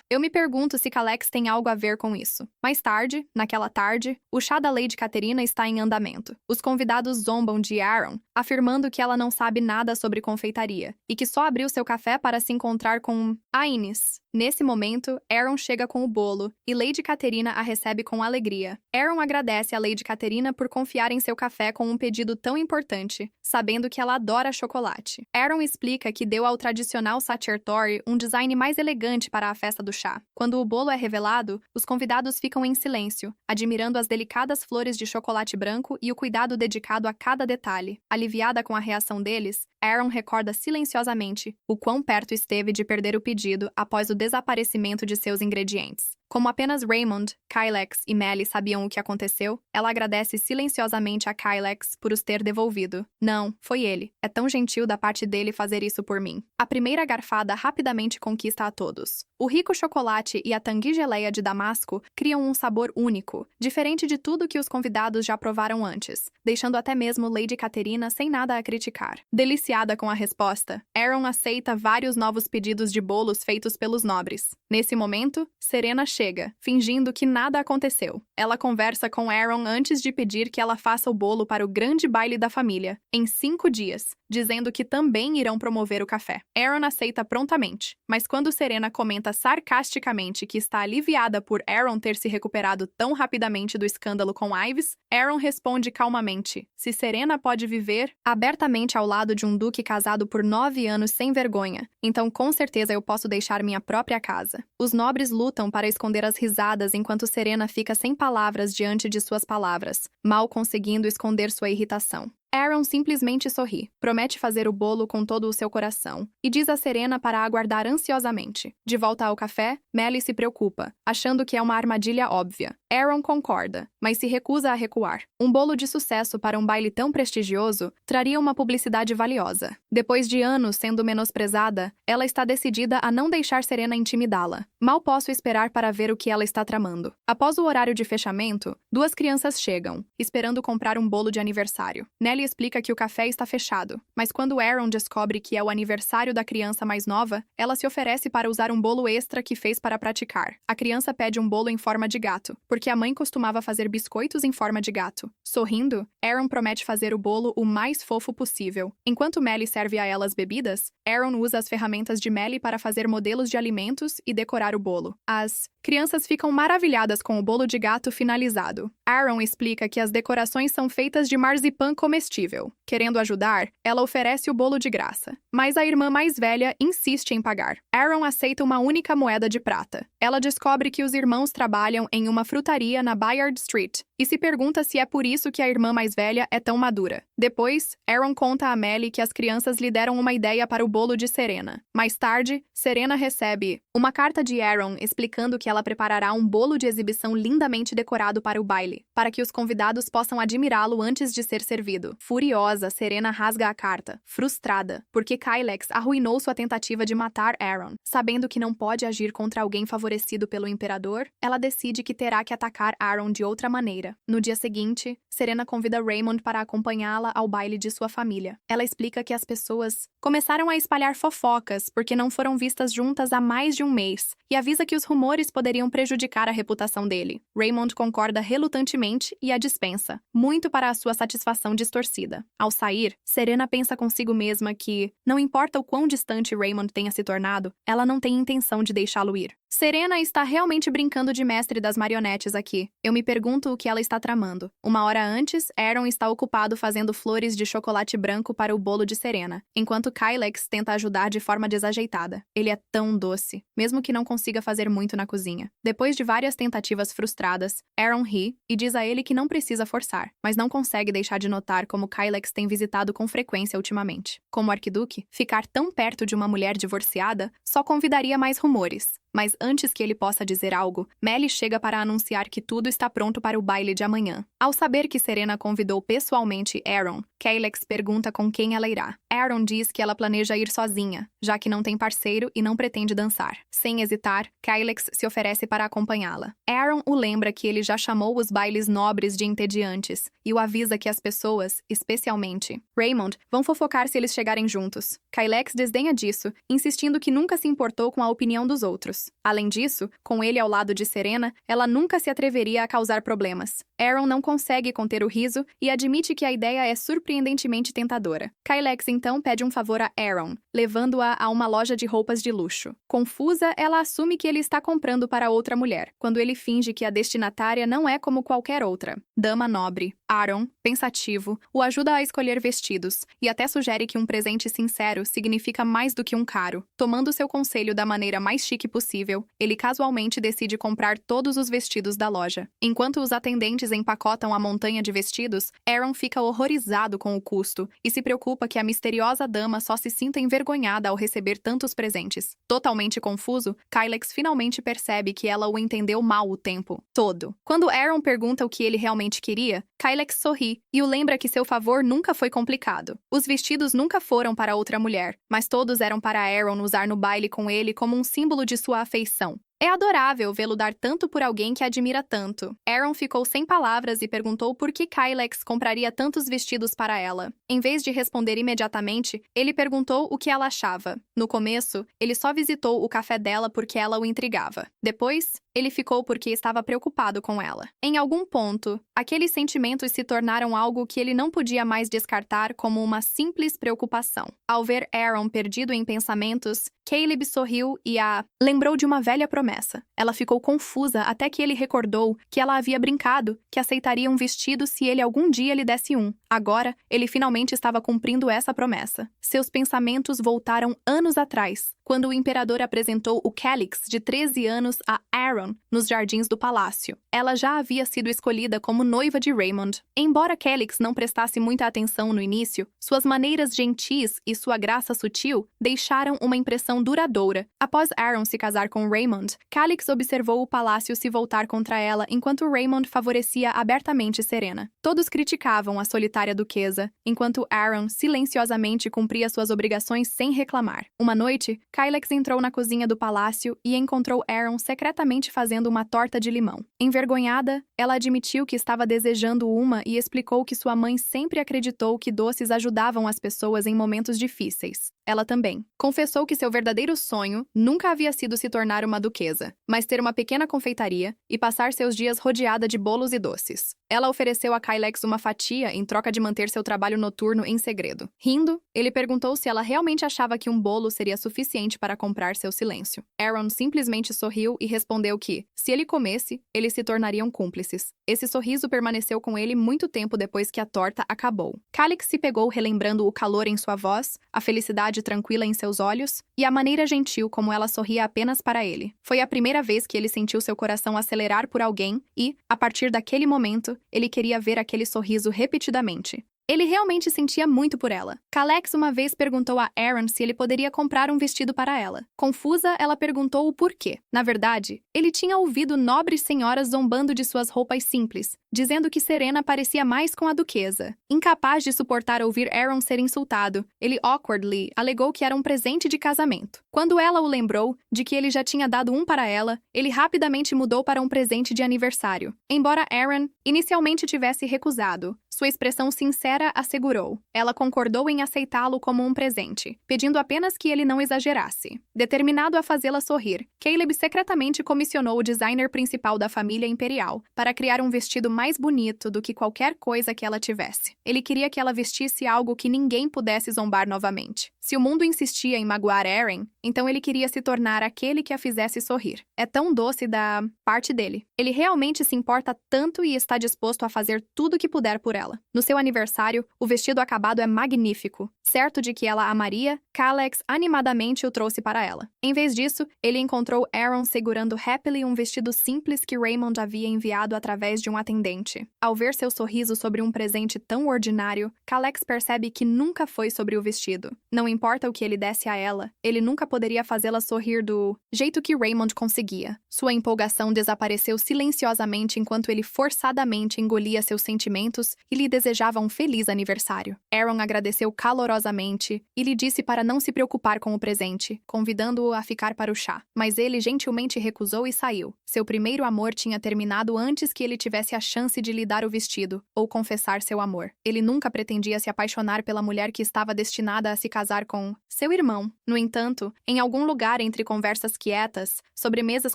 Eu me pergunto se Kylex tem algo a ver com isso. Mais tarde, naquela tarde, o chá da Lady Caterina está em andamento. Os convidados zombam de Erin, afirmando que ela não sabe nada sobre confeitaria e que só abriu seu café para se encontrar com Ines. Nesse momento, Erin chega com o bolo e Lady Caterina a recebe com alegria. Erin agradece a Lady Caterina por confiar em seu café com um pedido tão importante, sabendo que ela adora chocolate. Erin explica que deu ao tradicional Sacerdote um design mais elegante para a festa do chá. Quando o bolo é revelado, os convidados ficam em silêncio, admirando as delicadas flores de chocolate branco e o cuidado dedicado a cada detalhe. Aliviada com a reação deles, Erin recorda silenciosamente o quão perto esteve de perder o pedido após o desaparecimento de seus ingredientes. Como apenas Raymond, Kylex e Melly sabiam o que aconteceu, ela agradece silenciosamente a Kylex por os ter devolvido. Não, foi ele. É tão gentil da parte dele fazer isso por mim. A primeira garfada rapidamente conquista a todos. O rico chocolate e a tangui geleia de damasco criam um sabor único, diferente de tudo que os convidados já provaram antes, deixando até mesmo Lady Caterina sem nada a criticar. Deliciada com a resposta, Erin aceita vários novos pedidos de bolos feitos pelos nobres. Nesse momento, Serena chega, fingindo que nada aconteceu. Ela conversa com Erin antes de pedir que ela faça o bolo para o grande baile da família, em 5 dias, dizendo que também irão promover o café. Erin aceita prontamente, mas quando Serena comenta sarcasticamente que está aliviada por Erin ter se recuperado tão rapidamente do escândalo com Ives, Erin responde calmamente: se Serena pode viver abertamente ao lado de um duque casado por 9 anos sem vergonha, então com certeza eu posso deixar minha própria casa. Os nobres lutam para esconder as risadas enquanto Serena fica sem palavras diante de suas palavras, mal conseguindo esconder sua irritação. Erin simplesmente sorri, promete fazer o bolo com todo o seu coração e diz a Serena para aguardar ansiosamente. De volta ao café, Melly se preocupa, achando que é uma armadilha óbvia. Erin concorda, mas se recusa a recuar. Um bolo de sucesso para um baile tão prestigioso traria uma publicidade valiosa. Depois de anos sendo menosprezada, ela está decidida a não deixar Serena intimidá-la. Mal posso esperar para ver o que ela está tramando. Após o horário de fechamento, 2 crianças chegam, esperando comprar um bolo de aniversário. Nelly explica que o café está fechado, mas quando Erin descobre que é o aniversário da criança mais nova, ela se oferece para usar um bolo extra que fez para praticar. A criança pede um bolo em forma de gato, porque a mãe costumava fazer biscoitos em forma de gato. Sorrindo, Erin promete fazer o bolo o mais fofo possível. Enquanto Melly serve a elas bebidas, Erin usa as ferramentas de Melly para fazer modelos de alimentos e decorar o bolo. As crianças ficam maravilhadas com o bolo de gato finalizado. Erin explica que as decorações são feitas de marzipan comestível. Querendo ajudar, ela oferece o bolo de graça. Mas a irmã mais velha insiste em pagar. Erin aceita uma única moeda de prata. Ela descobre que os irmãos trabalham em uma frutaria na Bayard Street e se pergunta se é por isso que a irmã mais velha é tão madura. Depois, Erin conta a Melly que as crianças lhe deram uma ideia para o bolo de Serena. Mais tarde, Serena recebe uma carta de Erin explicando que ela preparará um bolo de exibição lindamente decorado para o baile, para que os convidados possam admirá-lo antes de ser servido. Furiosa, Serena rasga a carta, frustrada, porque Kailex arruinou sua tentativa de matar Aaron. Sabendo que não pode agir contra alguém favorecido pelo imperador, ela decide que terá que atacar Aaron de outra maneira. No dia seguinte, Serena convida Raymond para acompanhá-la ao baile de sua família. Ela explica que as pessoas começaram a espalhar fofocas porque não foram vistas juntas há mais de um mês, e avisa que os rumores poderiam prejudicar a reputação dele. Raymond concorda relutantemente e a dispensa, muito para a sua satisfação distorcida. Ao sair, Serena pensa consigo mesma que, não importa o quão distante Raymond tenha se tornado, ela não tem intenção de deixá-lo ir. Serena está realmente brincando de mestre das marionetes aqui. Eu me pergunto o que ela está tramando. Uma hora antes, Aaron está ocupado fazendo flores de chocolate branco para o bolo de Serena, enquanto Kailex tenta ajudar de forma desajeitada. Ele é tão doce, mesmo que não consiga fazer muito na cozinha. Depois de várias tentativas frustradas, Aaron ri e diz a ele que não precisa forçar, mas não consegue deixar de notar como Kailex tem visitado com frequência ultimamente. Como arquiduque, ficar tão perto de uma mulher divorciada só convidaria mais rumores. Mas antes que ele possa dizer algo, Melly chega para anunciar que tudo está pronto para o baile de amanhã. Ao saber que Serena convidou pessoalmente Aaron, Kailex pergunta com quem ela irá. Aaron diz que ela planeja ir sozinha, já que não tem parceiro e não pretende dançar. Sem hesitar, Kailex se oferece para acompanhá-la. Aaron o lembra que ele já chamou os bailes nobres de entediantes e o avisa que as pessoas, especialmente Raymond, vão fofocar se eles chegarem juntos. Kailex desdenha disso, insistindo que nunca se importou com a opinião dos outros. Além disso, com ele ao lado de Serena, ela nunca se atreveria a causar problemas. Aaron não consegue conter o riso e admite que a ideia é surpreendentemente tentadora. Kailex então pede um favor a Aaron, levando-a a uma loja de roupas de luxo. Confusa, ela assume que ele está comprando para outra mulher, quando ele finge que a destinatária não é como qualquer outra. Dama nobre. Aaron, pensativo, o ajuda a escolher vestidos e até sugere que um presente sincero significa mais do que um caro. Tomando seu conselho da maneira mais chique possível, ele casualmente decide comprar todos os vestidos da loja. Enquanto os atendentes empacotam a montanha de vestidos, Aaron fica horrorizado com o custo e se preocupa que a misteriosa dama só se sinta envergonhada ao receber tantos presentes. Totalmente confuso, Kailex finalmente percebe que ela o entendeu mal o tempo todo. Quando Aaron pergunta o que ele realmente queria, Kailex sorri e o lembra que seu favor nunca foi complicado. Os vestidos nunca foram para outra mulher, mas todos eram para Aaron usar no baile com ele como um símbolo de sua afeição. É adorável vê-lo dar tanto por alguém que admira tanto. Aaron ficou sem palavras e perguntou por que Kailex compraria tantos vestidos para ela. Em vez de responder imediatamente, ele perguntou o que ela achava. No começo, ele só visitou o café dela porque ela o intrigava. Depois, ele ficou porque estava preocupado com ela. Em algum ponto, aqueles sentimentos se tornaram algo que ele não podia mais descartar como uma simples preocupação. Ao ver Aaron perdido em pensamentos, Caleb sorriu e a lembrou de uma velha promessa. Ela ficou confusa até que ele recordou que ela havia brincado que aceitaria um vestido se ele algum dia lhe desse um. Agora, ele finalmente estava cumprindo essa promessa. Seus pensamentos voltaram anos atrás, quando o imperador apresentou o Calix de 13 anos a Aaron nos jardins do palácio. Ela já havia sido escolhida como noiva de Raymond. Embora Calix não prestasse muita atenção no início, suas maneiras gentis e sua graça sutil deixaram uma impressão duradoura. Após Aaron se casar com Raymond, Calix observou o palácio se voltar contra ela enquanto Raymond favorecia abertamente Serena. Todos criticavam a solitária duquesa, enquanto Aaron silenciosamente cumpria suas obrigações sem reclamar. Uma noite, Kailex entrou na cozinha do palácio e encontrou Aaron secretamente fazendo uma torta de limão. Envergonhada, ela admitiu que estava desejando uma e explicou que sua mãe sempre acreditou que doces ajudavam as pessoas em momentos difíceis. Ela também. Confessou que seu verdadeiro sonho nunca havia sido se tornar uma duquesa, mas ter uma pequena confeitaria e passar seus dias rodeada de bolos e doces. Ela ofereceu a Kailex uma fatia em troca de manter seu trabalho noturno em segredo. Rindo, ele perguntou se ela realmente achava que um bolo seria suficiente para comprar seu silêncio. Aaron simplesmente sorriu e respondeu que, se ele comesse, eles se tornariam cúmplices. Esse sorriso permaneceu com ele muito tempo depois que a torta acabou. Calix se pegou relembrando o calor em sua voz, a felicidade tranquila em seus olhos e a maneira gentil como ela sorria apenas para ele. Foi a primeira vez que ele sentiu seu coração acelerar por alguém e, a partir daquele momento, ele queria ver aquele sorriso repetidamente. Ele realmente sentia muito por ela. Calex uma vez perguntou a Aaron se ele poderia comprar um vestido para ela. Confusa, ela perguntou o porquê. Na verdade, ele tinha ouvido nobres senhoras zombando de suas roupas simples, dizendo que Serena parecia mais com a duquesa. Incapaz de suportar ouvir Aaron ser insultado, ele awkwardly alegou que era um presente de casamento. Quando ela o lembrou de que ele já tinha dado um para ela, ele rapidamente mudou para um presente de aniversário. Embora Aaron inicialmente tivesse recusado, sua expressão sincera assegurou. Ela concordou em aceitá-lo como um presente, pedindo apenas que ele não exagerasse. Determinado a fazê-la sorrir, Caleb secretamente comissionou o designer principal da família imperial para criar um vestido mais bonito do que qualquer coisa que ela tivesse. Ele queria que ela vestisse algo que ninguém pudesse zombar novamente. Se o mundo insistia em magoar Aaron, então ele queria se tornar aquele que a fizesse sorrir. É tão doce da parte dele. Ele realmente se importa tanto e está disposto a fazer tudo o que puder por ela. No seu aniversário, o vestido acabado é magnífico. Certo de que ela amaria, Calex animadamente o trouxe para ela. Em vez disso, ele encontrou Aaron segurando happily um vestido simples que Raymond havia enviado através de um atendente. Ao ver seu sorriso sobre um presente tão ordinário, Calex percebe que nunca foi sobre o vestido. Não importa o que ele desse a ela, ele nunca poderia fazê-la sorrir do jeito que Raymond conseguia. Sua empolgação desapareceu silenciosamente enquanto ele forçadamente engolia seus sentimentos e lhe desejava um feliz aniversário. Aaron agradeceu calorosamente e lhe disse para não se preocupar com o presente, convidando-o a ficar para o chá. Mas ele gentilmente recusou e saiu. Seu primeiro amor tinha terminado antes que ele tivesse a chance de lhe dar o vestido ou confessar seu amor. Ele nunca pretendia se apaixonar pela mulher que estava destinada a se casar com seu irmão. No entanto, em algum lugar entre conversas quietas, sobremesas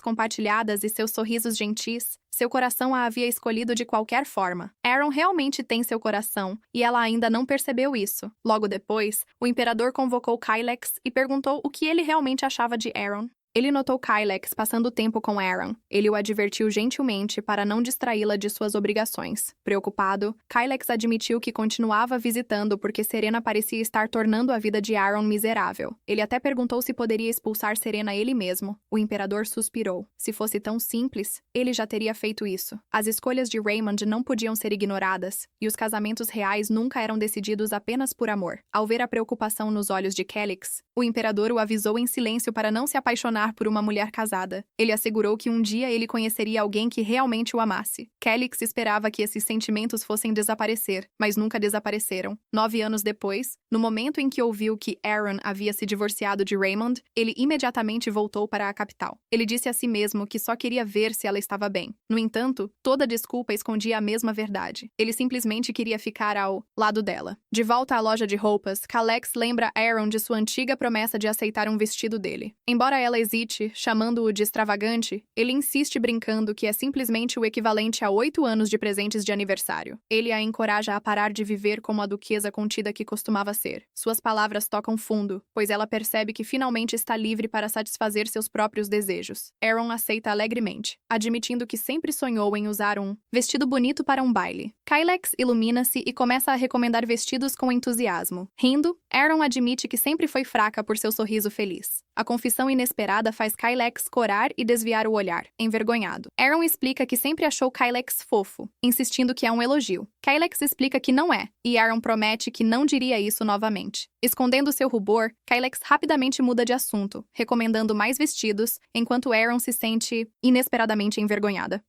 compartilhadas e seus sorrisos gentis, seu coração a havia escolhido de qualquer forma. Aaron realmente tem seu coração, e ela ainda não percebeu isso. Logo depois, o imperador convocou Calex e perguntou o que ele realmente achava de Aaron. Ele notou Calex passando tempo com Aaron. Ele o advertiu gentilmente para não distraí-la de suas obrigações. Preocupado, Calex admitiu que continuava visitando porque Serena parecia estar tornando a vida de Aaron miserável. Ele até perguntou se poderia expulsar Serena ele mesmo. O imperador suspirou. Se fosse tão simples, ele já teria feito isso. As escolhas de Raymond não podiam ser ignoradas, e os casamentos reais nunca eram decididos apenas por amor. Ao ver a preocupação nos olhos de Calex, o imperador o avisou em silêncio para não se apaixonar por uma mulher casada. Ele assegurou que um dia ele conheceria alguém que realmente o amasse. Calex esperava que esses sentimentos fossem desaparecer, mas nunca desapareceram. 9 anos depois, no momento em que ouviu que Aaron havia se divorciado de Raymond, ele imediatamente voltou para a capital. Ele disse a si mesmo que só queria ver se ela estava bem. No entanto, toda desculpa escondia a mesma verdade. Ele simplesmente queria ficar ao lado dela. De volta à loja de roupas, Calex lembra Aaron de sua antiga promessa de aceitar um vestido dele. Embora ela hesite, chamando-o de extravagante, ele insiste brincando que é simplesmente o equivalente a 8 anos de presentes de aniversário. Ele a encoraja a parar de viver como a duquesa contida que costumava ser. Suas palavras tocam fundo, pois ela percebe que finalmente está livre para satisfazer seus próprios desejos. Aaron aceita alegremente, admitindo que sempre sonhou em usar um vestido bonito para um baile. Calex ilumina-se e começa a recomendar vestidos com entusiasmo. Rindo, Aaron admite que sempre foi fraca por seu sorriso feliz. A confissão inesperada faz Calex corar e desviar o olhar, envergonhado. Aaron explica que sempre achou Calex fofo, insistindo que é um elogio. Calex explica que não é, e Aaron promete que não diria isso novamente. Escondendo seu rubor, Calex rapidamente muda de assunto, recomendando mais vestidos, enquanto Aaron se sente inesperadamente envergonhada.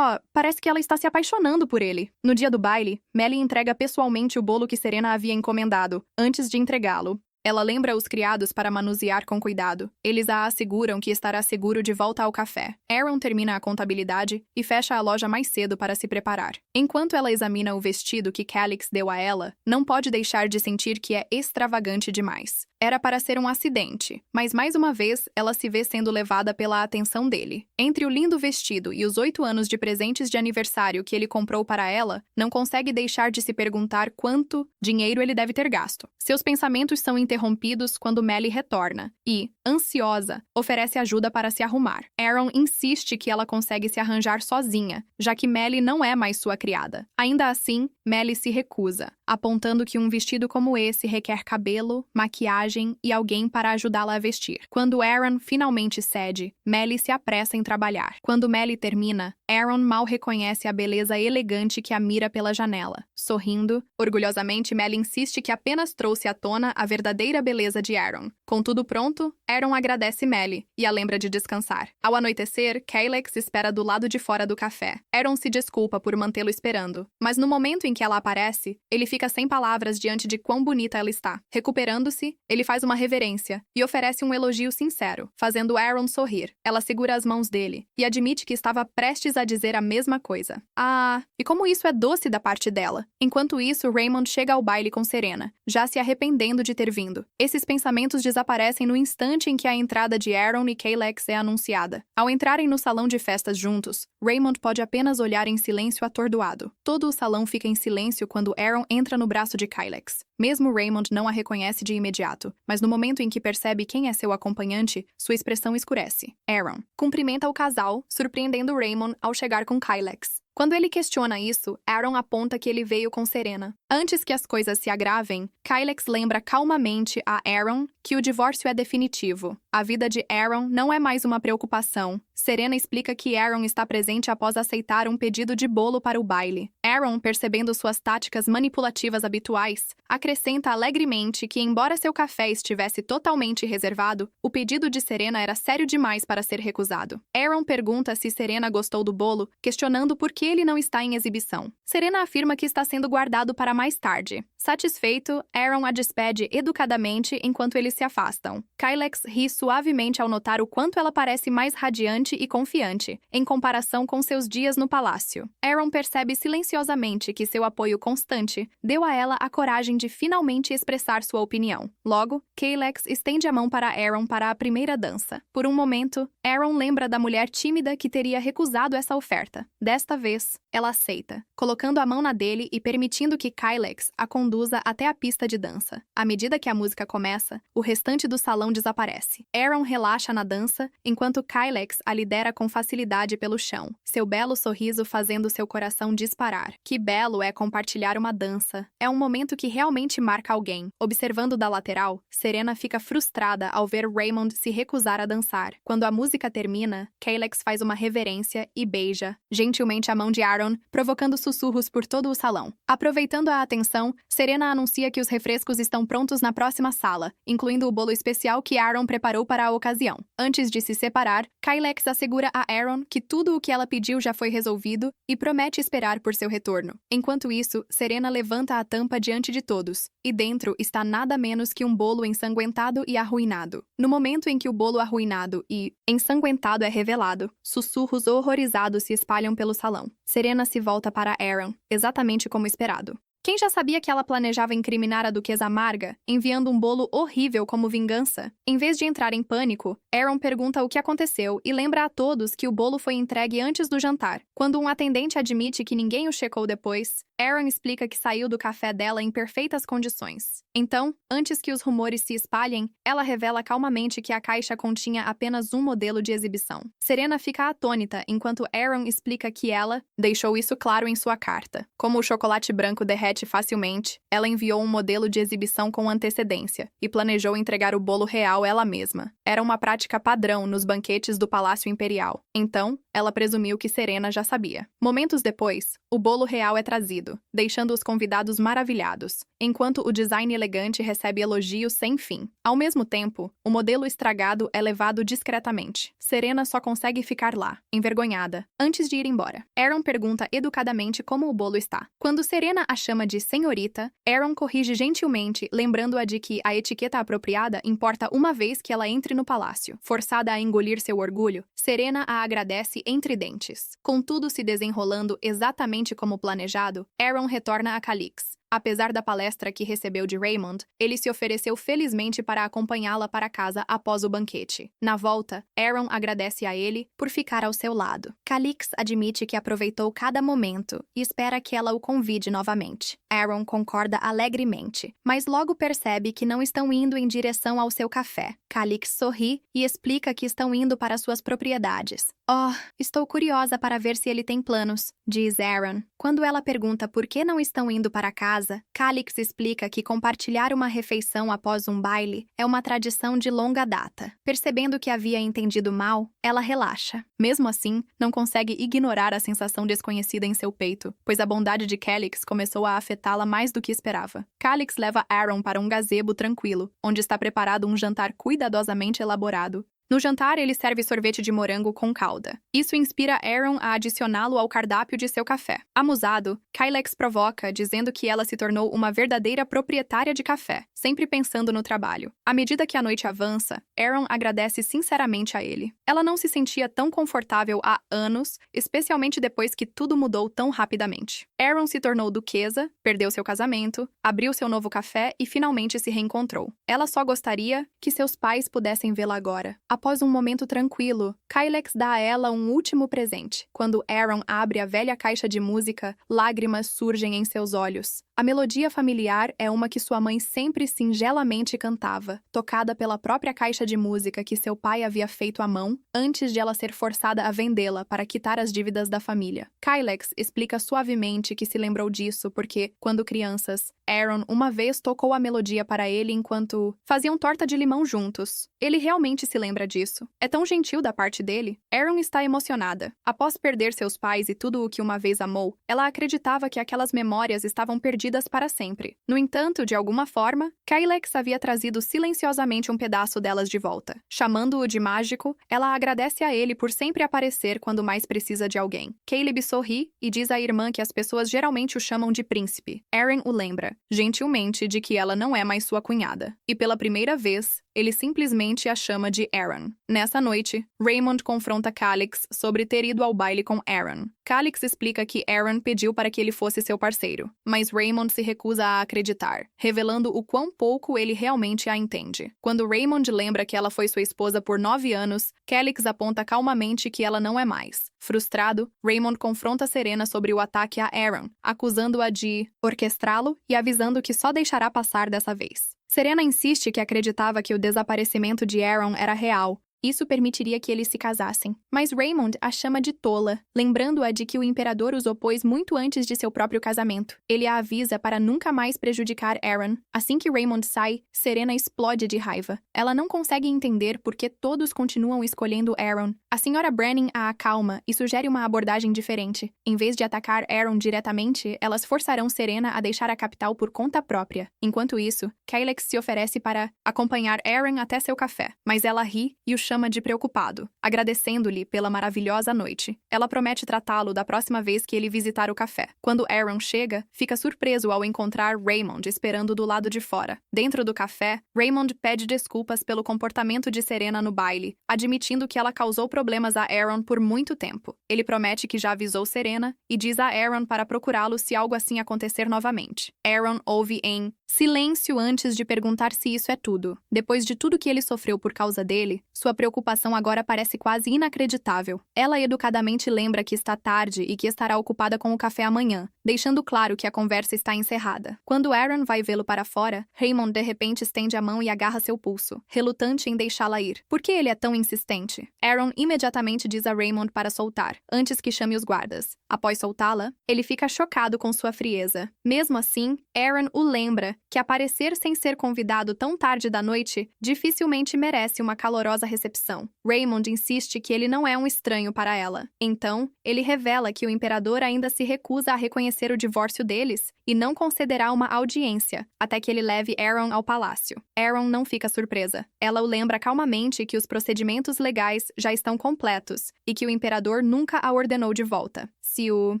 Parece que ela está se apaixonando por ele. No dia do baile, Melly entrega pessoalmente o bolo que Serena havia encomendado, antes de entregá-lo. Ela lembra os criados para manusear com cuidado. Eles a asseguram que estará seguro de volta ao café. Aaron termina a contabilidade e fecha a loja mais cedo para se preparar. Enquanto ela examina o vestido que Calex deu a ela, não pode deixar de sentir que é extravagante demais. Era para ser um acidente, mas mais uma vez ela se vê sendo levada pela atenção dele. Entre o lindo vestido e os 8 anos de presentes de aniversário que ele comprou para ela, não consegue deixar de se perguntar quanto dinheiro ele deve ter gasto. Seus pensamentos são interrompidos quando Melly retorna e, ansiosa, oferece ajuda para se arrumar. Aaron insiste que ela consegue se arranjar sozinha, já que Melly não é mais sua criada. Ainda assim, Melly se recusa. apontando que um vestido como esse requer cabelo, maquiagem e alguém para ajudá-la a vestir. Quando Aaron finalmente cede, Melly se apressa em trabalhar. Quando Melly termina, Aaron mal reconhece a beleza elegante que a mira pela janela. Sorrindo, orgulhosamente Melly insiste que apenas trouxe à tona a verdadeira beleza de Aaron. Com tudo pronto, Aaron agradece Melly e a lembra de descansar. Ao anoitecer, Kaylex espera do lado de fora do café. Aaron se desculpa por mantê-lo esperando, mas no momento em que ela aparece, ele fica sem palavras diante de quão bonita ela está. Recuperando-se, ele faz uma reverência e oferece um elogio sincero, fazendo Aaron sorrir. Ela segura as mãos dele e admite que estava prestes a dizer a mesma coisa. Ah, e como isso é doce da parte dela. Enquanto isso, Raymond chega ao baile com Serena, já se arrependendo de ter vindo. Esses pensamentos desaparecem no instante em que a entrada de Aaron e Kaylex é anunciada. Ao entrarem no salão de festas juntos, Raymond pode apenas olhar em silêncio atordoado. Todo o salão fica em silêncio quando Aaron entra no braço de Kaylex. Mesmo Raymond não a reconhece de imediato, mas no momento em que percebe quem é seu acompanhante, sua expressão escurece. Aaron cumprimenta o casal, surpreendendo Raymond ao chegar com Kaylex. Quando ele questiona isso, Aaron aponta que ele veio com Serena. Antes que as coisas se agravem, Kaylex lembra calmamente a Aaron que o divórcio é definitivo. A vida de Aaron não é mais uma preocupação. Serena explica que Aaron está presente após aceitar um pedido de bolo para o baile. Aaron, percebendo suas táticas manipulativas habituais, acrescenta alegremente que, embora seu café estivesse totalmente reservado, o pedido de Serena era sério demais para ser recusado. Aaron pergunta se Serena gostou do bolo, questionando por que ele não está em exibição. Serena afirma que está sendo guardado para mais tarde. Satisfeito, Aaron a despede educadamente enquanto eles se afastam. Kaylex ri suavemente ao notar o quanto ela parece mais radiante e confiante, em comparação com seus dias no palácio. Aaron percebe silenciosamente que seu apoio constante deu a ela a coragem de finalmente expressar sua opinião. Logo, Kaylex estende a mão para Aaron para a primeira dança. Por um momento, Aaron lembra da mulher tímida que teria recusado essa oferta. Desta vez, ela aceita, colocando a mão na dele e permitindo que Kaylex a conduza até a pista de dança. À medida que a música começa, o restante do salão desaparece. Aaron relaxa na dança, enquanto Kaylex a lidera com facilidade pelo chão, seu belo sorriso fazendo seu coração disparar. Que belo é compartilhar uma dança. É um momento que realmente marca alguém. Observando da lateral, Serena fica frustrada ao ver Raymond se recusar a dançar. Quando a música termina, Kaylex faz uma reverência e beija gentilmente a mão de Aaron, provocando sussurros por todo o salão. Aproveitando a atenção, Serena anuncia que os refrescos estão prontos na próxima sala, incluindo o bolo especial que Aaron preparou para a ocasião. Antes de se separar, Kaylex assegura a Aaron que tudo o que ela pediu já foi resolvido e promete esperar por seu retorno. Enquanto isso, Serena levanta a tampa diante de todos, e dentro está nada menos que um bolo ensanguentado e arruinado. No momento em que o bolo arruinado e ensanguentado é revelado, sussurros horrorizados se espalham pelo salão. Serena se volta para Aaron, exatamente como esperado. Quem já sabia que ela planejava incriminar a Duquesa Amarga, enviando um bolo horrível como vingança? Em vez de entrar em pânico, Aaron pergunta o que aconteceu e lembra a todos que o bolo foi entregue antes do jantar. Quando um atendente admite que ninguém o checou depois, Aaron explica que saiu do café dela em perfeitas condições. Então, antes que os rumores se espalhem, ela revela calmamente que a caixa continha apenas um modelo de exibição. Serena fica atônita enquanto Aaron explica que ela deixou isso claro em sua carta. Como o chocolate branco derrete facilmente, ela enviou um modelo de exibição com antecedência e planejou entregar o bolo real ela mesma. Era uma prática padrão nos banquetes do Palácio Imperial. Então, ela presumiu que Serena já sabia. Momentos depois, o bolo real é trazido, deixando os convidados maravilhados, enquanto o design elegante recebe elogios sem fim. Ao mesmo tempo, o modelo estragado é levado discretamente. Serena só consegue ficar lá, envergonhada, antes de ir embora. Aaron pergunta educadamente como o bolo está. Quando Serena a chama de senhorita, Aaron corrige gentilmente, lembrando-a de que a etiqueta apropriada importa uma vez que ela entre no palácio. Forçada a engolir seu orgulho, Serena a agradece entre dentes. Com tudo se desenrolando exatamente como planejado, Aaron retorna a Calix. Apesar da palestra que recebeu de Raymond, ele se ofereceu felizmente para acompanhá-la para casa após o banquete. Na volta, Aaron agradece a ele por ficar ao seu lado. Calix admite que aproveitou cada momento e espera que ela o convide novamente. Aaron concorda alegremente, mas logo percebe que não estão indo em direção ao seu café. Calix sorri e explica que estão indo para suas propriedades. Oh, estou curiosa para ver se ele tem planos, diz Aaron. Quando ela pergunta por que não estão indo para casa, casa, Calix explica que compartilhar uma refeição após um baile é uma tradição de longa data. Percebendo que havia entendido mal, ela relaxa. Mesmo assim, não consegue ignorar a sensação desconhecida em seu peito, pois a bondade de Calix começou a afetá-la mais do que esperava. Calix leva Aaron para um gazebo tranquilo, onde está preparado um jantar cuidadosamente elaborado. No jantar, ele serve sorvete de morango com calda. Isso inspira Aaron a adicioná-lo ao cardápio de seu café. Amusado, Kailex provoca, dizendo que ela se tornou uma verdadeira proprietária de café, sempre pensando no trabalho. À medida que a noite avança, Aaron agradece sinceramente a ele. Ela não se sentia tão confortável há anos, especialmente depois que tudo mudou tão rapidamente. Aaron se tornou duquesa, perdeu seu casamento, abriu seu novo café e finalmente se reencontrou. Ela só gostaria que seus pais pudessem vê-la agora. Após um momento tranquilo, Kailex dá a ela um último presente. Quando Aaron abre a velha caixa de música, lágrimas surgem em seus olhos. A melodia familiar é uma que sua mãe sempre singelamente cantava, tocada pela própria caixa de música que seu pai havia feito à mão antes de ela ser forçada a vendê-la para quitar as dívidas da família. Kailex explica suavemente que se lembrou disso porque, quando crianças, Aaron uma vez tocou a melodia para ele enquanto faziam torta de limão juntos. Ele realmente se lembra disso. É tão gentil da parte dele. Aaron está emocionada. Após perder seus pais e tudo o que uma vez amou, ela acreditava que aquelas memórias estavam perdidas para sempre. No entanto, de alguma forma, Kailex havia trazido silenciosamente um pedaço delas de volta. Chamando-o de mágico, ela agradece a ele por sempre aparecer quando mais precisa de alguém. Caleb sorri e diz à irmã que as pessoas geralmente o chamam de príncipe. Aaron o lembra, gentilmente, de que ela não é mais sua cunhada. E pela primeira vez, ele simplesmente a chama de Aaron. Nessa noite, Raymond confronta Calix sobre ter ido ao baile com Aaron. Calix explica que Aaron pediu para que ele fosse seu parceiro, mas Raymond se recusa a acreditar, revelando o quão pouco ele realmente a entende. Quando Raymond lembra que ela foi sua esposa por 9 anos, Calix aponta calmamente que ela não é mais. Frustrado, Raymond confronta Serena sobre o ataque a Aaron, acusando-a de orquestrá-lo e avisando que só deixará passar dessa vez. Serena insiste que acreditava que o desaparecimento de Aaron era real. Isso permitiria que eles se casassem. Mas Raymond a chama de tola, lembrando-a de que o imperador os opôs muito antes de seu próprio casamento. Ele a avisa para nunca mais prejudicar Aaron. Assim que Raymond sai, Serena explode de raiva. Ela não consegue entender por que todos continuam escolhendo Aaron. A senhora Branning a acalma e sugere uma abordagem diferente. Em vez de atacar Aaron diretamente, elas forçarão Serena a deixar a capital por conta própria. Enquanto isso, Kailex se oferece para acompanhar Aaron até seu café, mas ela ri e o chama de preocupado, agradecendo-lhe pela maravilhosa noite. Ela promete tratá-lo da próxima vez que ele visitar o café. Quando Aaron chega, fica surpreso ao encontrar Raymond esperando do lado de fora. Dentro do café, Raymond pede desculpas pelo comportamento de Serena no baile, admitindo que ela causou problemas a Aaron por muito tempo. Ele promete que já avisou Serena e diz a Aaron para procurá-lo se algo assim acontecer novamente. Aaron ouve em silêncio antes de perguntar se isso é tudo. Depois de tudo que ele sofreu por causa dele, sua preocupação agora parece quase inacreditável. Ela educadamente lembra que está tarde e que estará ocupada com o café amanhã, deixando claro que a conversa está encerrada. Quando Aaron vai vê-lo para fora, Raymond de repente estende a mão e agarra seu pulso, relutante em deixá-la ir. Por que ele é tão insistente? Aaron imediatamente diz a Raymond para soltar, antes que chame os guardas. Após soltá-la, ele fica chocado com sua frieza. Mesmo assim, Aaron o lembra que aparecer sem ser convidado tão tarde da noite dificilmente merece uma calorosa recepção. Raymond insiste que ele não é um estranho para ela. Então, ele revela que o imperador ainda se recusa a reconhecer o divórcio deles e não concederá uma audiência, até que ele leve Aaron ao palácio. Aaron não fica surpresa. Ela o lembra calmamente que os procedimentos legais já estão completos e que o imperador nunca a ordenou de volta. Se o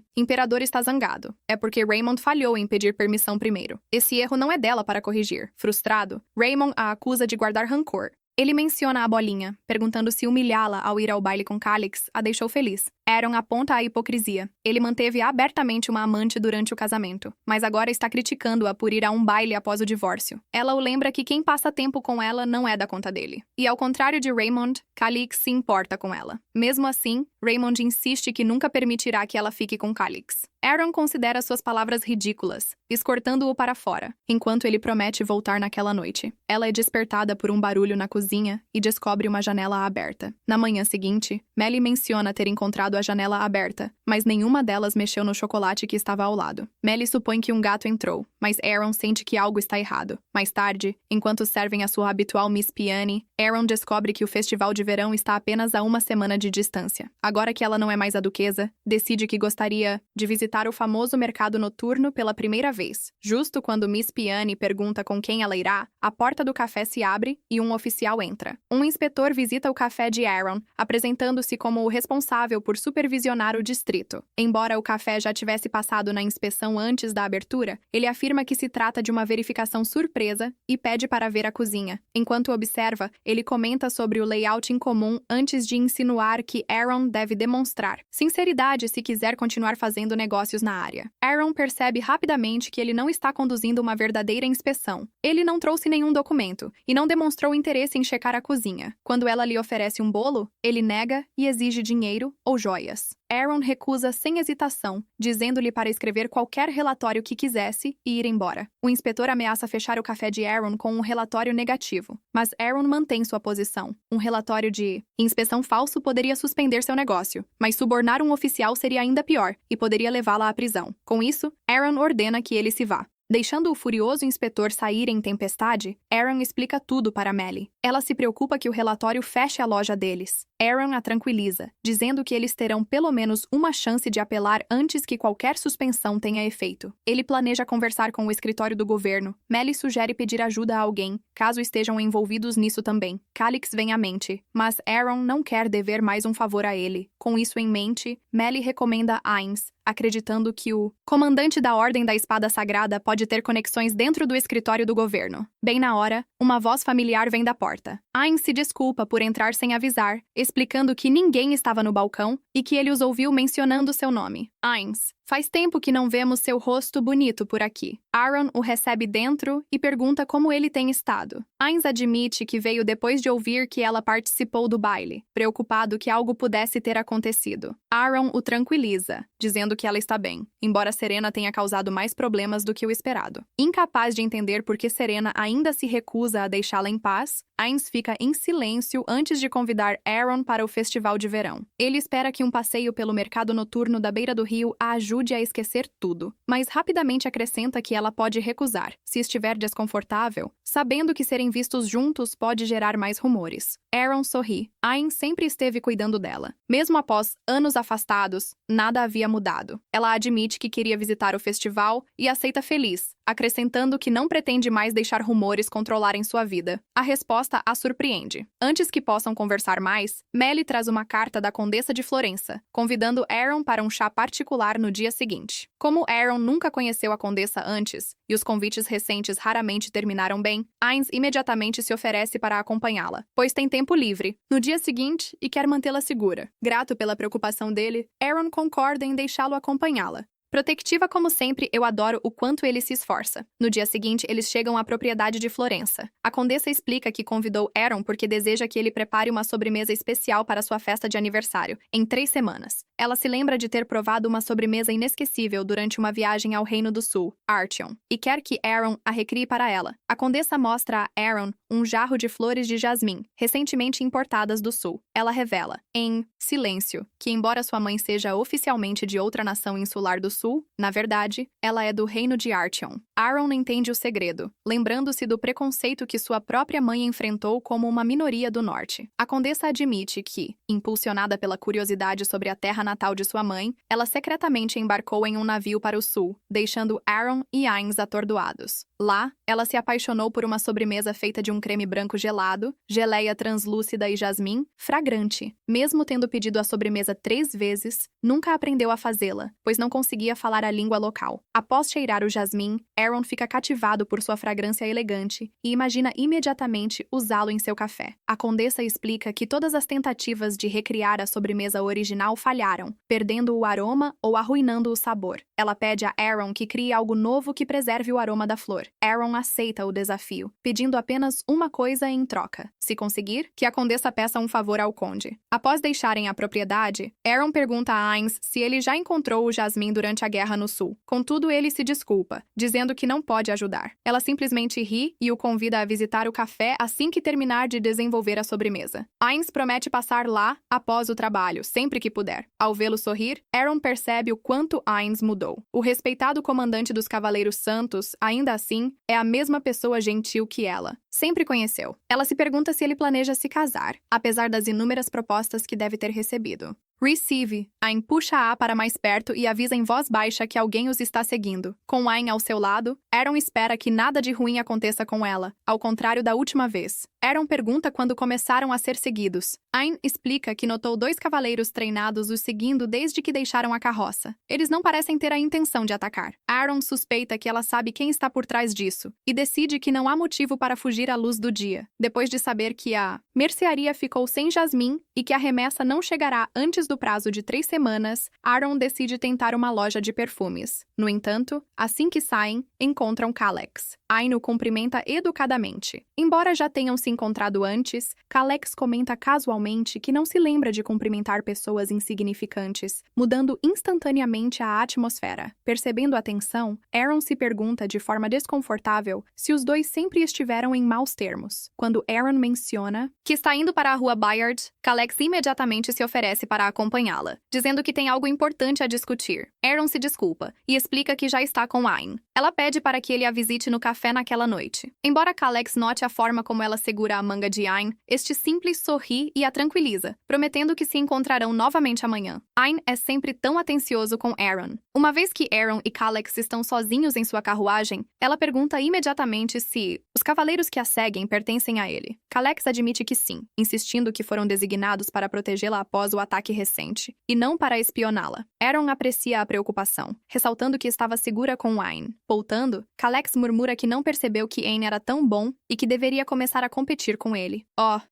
imperador está zangado, é porque Raymond falhou em pedir permissão primeiro. Esse erro não é dela para corrigir. Frustrado, Raymond a acusa de guardar rancor. Ele menciona a bolinha, perguntando se humilhá-la ao ir ao baile com Calix a deixou feliz. Aaron aponta a hipocrisia. Ele manteve abertamente uma amante durante o casamento, mas agora está criticando-a por ir a um baile após o divórcio. Ela o lembra que quem passa tempo com ela não é da conta dele. E ao contrário de Raymond, Calix se importa com ela. Mesmo assim, Raymond insiste que nunca permitirá que ela fique com Calix. Aaron considera suas palavras ridículas, escortando-o para fora, enquanto ele promete voltar naquela noite. Ela é despertada por um barulho na cozinha e descobre uma janela aberta. Na manhã seguinte, Melly menciona ter encontrado deixado a janela aberta, mas nenhuma delas mexeu no chocolate que estava ao lado. Melly supõe que um gato entrou, mas Aaron sente que algo está errado. Mais tarde, enquanto servem a sua habitual Miss Peony, Aaron descobre que o festival de verão está apenas a uma semana de distância. Agora que ela não é mais a duquesa, decide que gostaria de visitar o famoso mercado noturno pela primeira vez. Justo quando Miss Peony pergunta com quem ela irá, a porta do café se abre e um oficial entra. Um inspetor visita o café de Aaron, apresentando-se como o responsável por supervisionar o distrito. Embora o café já tivesse passado na inspeção antes da abertura, ele afirma que se trata de uma verificação surpresa e pede para ver a cozinha. Enquanto observa, ele comenta sobre o layout incomum antes de insinuar que Aaron deve demonstrar sinceridade se quiser continuar fazendo negócios na área. Aaron percebe rapidamente que ele não está conduzindo uma verdadeira inspeção. Ele não trouxe nenhum documento e não demonstrou interesse em checar a cozinha. Quando ela lhe oferece um bolo, ele nega e exige dinheiro ou joias. Aaron recusa sem hesitação, dizendo-lhe para escrever qualquer relatório que quisesse e ir embora. O inspetor ameaça fechar o café de Aaron com um relatório negativo, mas Aaron mantém sua posição. Um relatório de inspeção falso poderia suspender seu negócio, mas subornar um oficial seria ainda pior e poderia levá-la à prisão. Com isso, Aaron ordena que ele se vá. Deixando o furioso inspetor sair em tempestade, Aaron explica tudo para Melly. Ela se preocupa que o relatório feche a loja deles. Aaron a tranquiliza, dizendo que eles terão pelo menos uma chance de apelar antes que qualquer suspensão tenha efeito. Ele planeja conversar com o escritório do governo. Melly sugere pedir ajuda a alguém, caso estejam envolvidos nisso também. Calix vem à mente, mas Aaron não quer dever mais um favor a ele. Com isso em mente, Melly recomenda Ainz, acreditando que o comandante da Ordem da Espada Sagrada pode ter conexões dentro do escritório do governo. Bem na hora, uma voz familiar vem da porta. Ainz se desculpa por entrar sem avisar, explicando que ninguém estava no balcão e que ele os ouviu mencionando seu nome. Ainz, faz tempo que não vemos seu rosto bonito por aqui. Aaron o recebe dentro e pergunta como ele tem estado. Ainz admite que veio depois de ouvir que ela participou do baile, preocupado que algo pudesse ter acontecido. Aaron o tranquiliza, dizendo que ela está bem, embora Serena tenha causado mais problemas do que o esperado. Incapaz de entender por que Serena ainda se recusa a deixá-la em paz, Ainz fica em silêncio antes de convidar Aaron para o festival de verão. Ele espera que um passeio pelo mercado noturno da beira do rio a ajude a esquecer tudo, mas rapidamente acrescenta que ela pode recusar, se estiver desconfortável, sabendo que serem vistos juntos pode gerar mais rumores. Aaron sorri. Ainz sempre esteve cuidando dela. Mesmo após anos afastados, nada havia mudado. Ela admite que queria visitar o festival e aceita feliz, acrescentando que não pretende mais deixar rumores controlarem sua vida. A resposta a surpreende. Antes que possam conversar mais, Melly traz uma carta da Condessa de Florença, convidando Aaron para um chá particular no dia seguinte. Como Aaron nunca conheceu a Condessa antes, e os convites recentes raramente terminaram bem, Ainz imediatamente se oferece para acompanhá-la, pois tem tempo livre, no dia seguinte, e quer mantê-la segura. Grato pela preocupação dele, Aaron concorda em deixá-lo acompanhá-la. Protectiva como sempre, eu adoro o quanto ele se esforça. No dia seguinte, eles chegam à propriedade de Florença. A condessa explica que convidou Aaron porque deseja que ele prepare uma sobremesa especial para sua festa de aniversário, em 3 semanas. Ela se lembra de ter provado uma sobremesa inesquecível durante uma viagem ao Reino do Sul, Archeon, e quer que Aaron a recrie para ela. A condessa mostra a Aaron um jarro de flores de jasmim, recentemente importadas do Sul. Ela revela, em silêncio, que embora sua mãe seja oficialmente de outra nação insular do Sul, na verdade, ela é do reino de Archeon. Aaron entende o segredo, lembrando-se do preconceito que sua própria mãe enfrentou como uma minoria do norte. A condessa admite que, impulsionada pela curiosidade sobre a terra natal de sua mãe, ela secretamente embarcou em um navio para o sul, deixando Aaron e Ainz atordoados. Lá, ela se apaixonou por uma sobremesa feita de um creme branco gelado, geleia translúcida e jasmim, fragrante. Mesmo tendo pedido a sobremesa 3 vezes, nunca aprendeu a fazê-la, pois não conseguia falar a língua local. Após cheirar o jasmim, Aaron fica cativado por sua fragrância elegante e imagina imediatamente usá-lo em seu café. A condessa explica que todas as tentativas de recriar a sobremesa original falharam, perdendo o aroma ou arruinando o sabor. Ela pede a Aaron que crie algo novo que preserve o aroma da flor. Aaron aceita o desafio, pedindo apenas uma coisa em troca. Se conseguir, que a condessa peça um favor ao conde. Após deixarem a propriedade, Aaron pergunta a Ainz se ele já encontrou o jasmim durante durante a guerra no sul. Contudo, ele se desculpa, dizendo que não pode ajudar. Ela simplesmente ri e o convida a visitar o café assim que terminar de desenvolver a sobremesa. Ainz promete passar lá após o trabalho, sempre que puder. Ao vê-lo sorrir, Aaron percebe o quanto Ainz mudou. O respeitado comandante dos Cavaleiros Santos, ainda assim, é a mesma pessoa gentil que ela sempre conheceu. Ela se pergunta se ele planeja se casar, apesar das inúmeras propostas que deve ter recebido. Receive. Ain puxa-a para mais perto e avisa em voz baixa que alguém os está seguindo. Com Ain ao seu lado, Aaron espera que nada de ruim aconteça com ela, ao contrário da última vez. Aaron pergunta quando começaram a ser seguidos. Ain explica que notou 2 cavaleiros treinados os seguindo desde que deixaram a carroça. Eles não parecem ter a intenção de atacar. Aaron suspeita que ela sabe quem está por trás disso e decide que não há motivo para fugir à luz do dia. Depois de saber que a mercearia ficou sem Jasmine e que a remessa não chegará antes do prazo de 3 semanas, Aaron decide tentar uma loja de perfumes. No entanto, assim que saem, encontram Calex. Ain o cumprimenta educadamente. Embora já tenham se encontrado antes, Calex comenta casualmente que não se lembra de cumprimentar pessoas insignificantes, mudando instantaneamente a atmosfera. Percebendo a tensão, Aaron se pergunta de forma desconfortável se os dois sempre estiveram em maus termos. Quando Aaron menciona que está indo para a rua Bayard, Calex imediatamente se oferece para acompanhá-la, dizendo que tem algo importante a discutir. Aaron se desculpa e explica que já está com Ain. Ela pede para que ele a visite no café naquela noite. Embora Calex note a forma como ela segura a manga de Ain, este simples sorri e a tranquiliza, prometendo que se encontrarão novamente amanhã. Ain é sempre tão atencioso com Aaron. Uma vez que Aaron e Calex estão sozinhos em sua carruagem, ela pergunta imediatamente se os cavaleiros que a seguem pertencem a ele. Calex admite que sim, insistindo que foram designados para protegê-la após o ataque recente, e não para espioná-la. Aaron aprecia a preocupação, ressaltando que estava segura com Ain. Voltando, Calex murmura que não percebeu que Ain era tão bom e que deveria começar a competir com ele.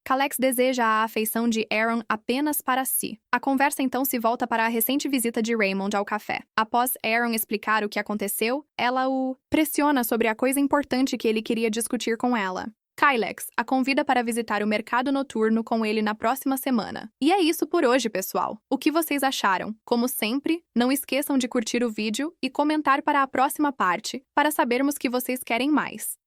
Calex deseja a afeição de Aaron apenas para si. A conversa então se volta para a recente visita de Raymond ao café. Após Aaron explicar o que aconteceu, ela o pressiona sobre a coisa importante que ele queria discutir com ela. Kailex a convida para visitar o mercado noturno com ele na próxima semana. E é isso por hoje, pessoal. O que vocês acharam? Como sempre, não esqueçam de curtir o vídeo e comentar para a próxima parte, para sabermos que vocês querem mais.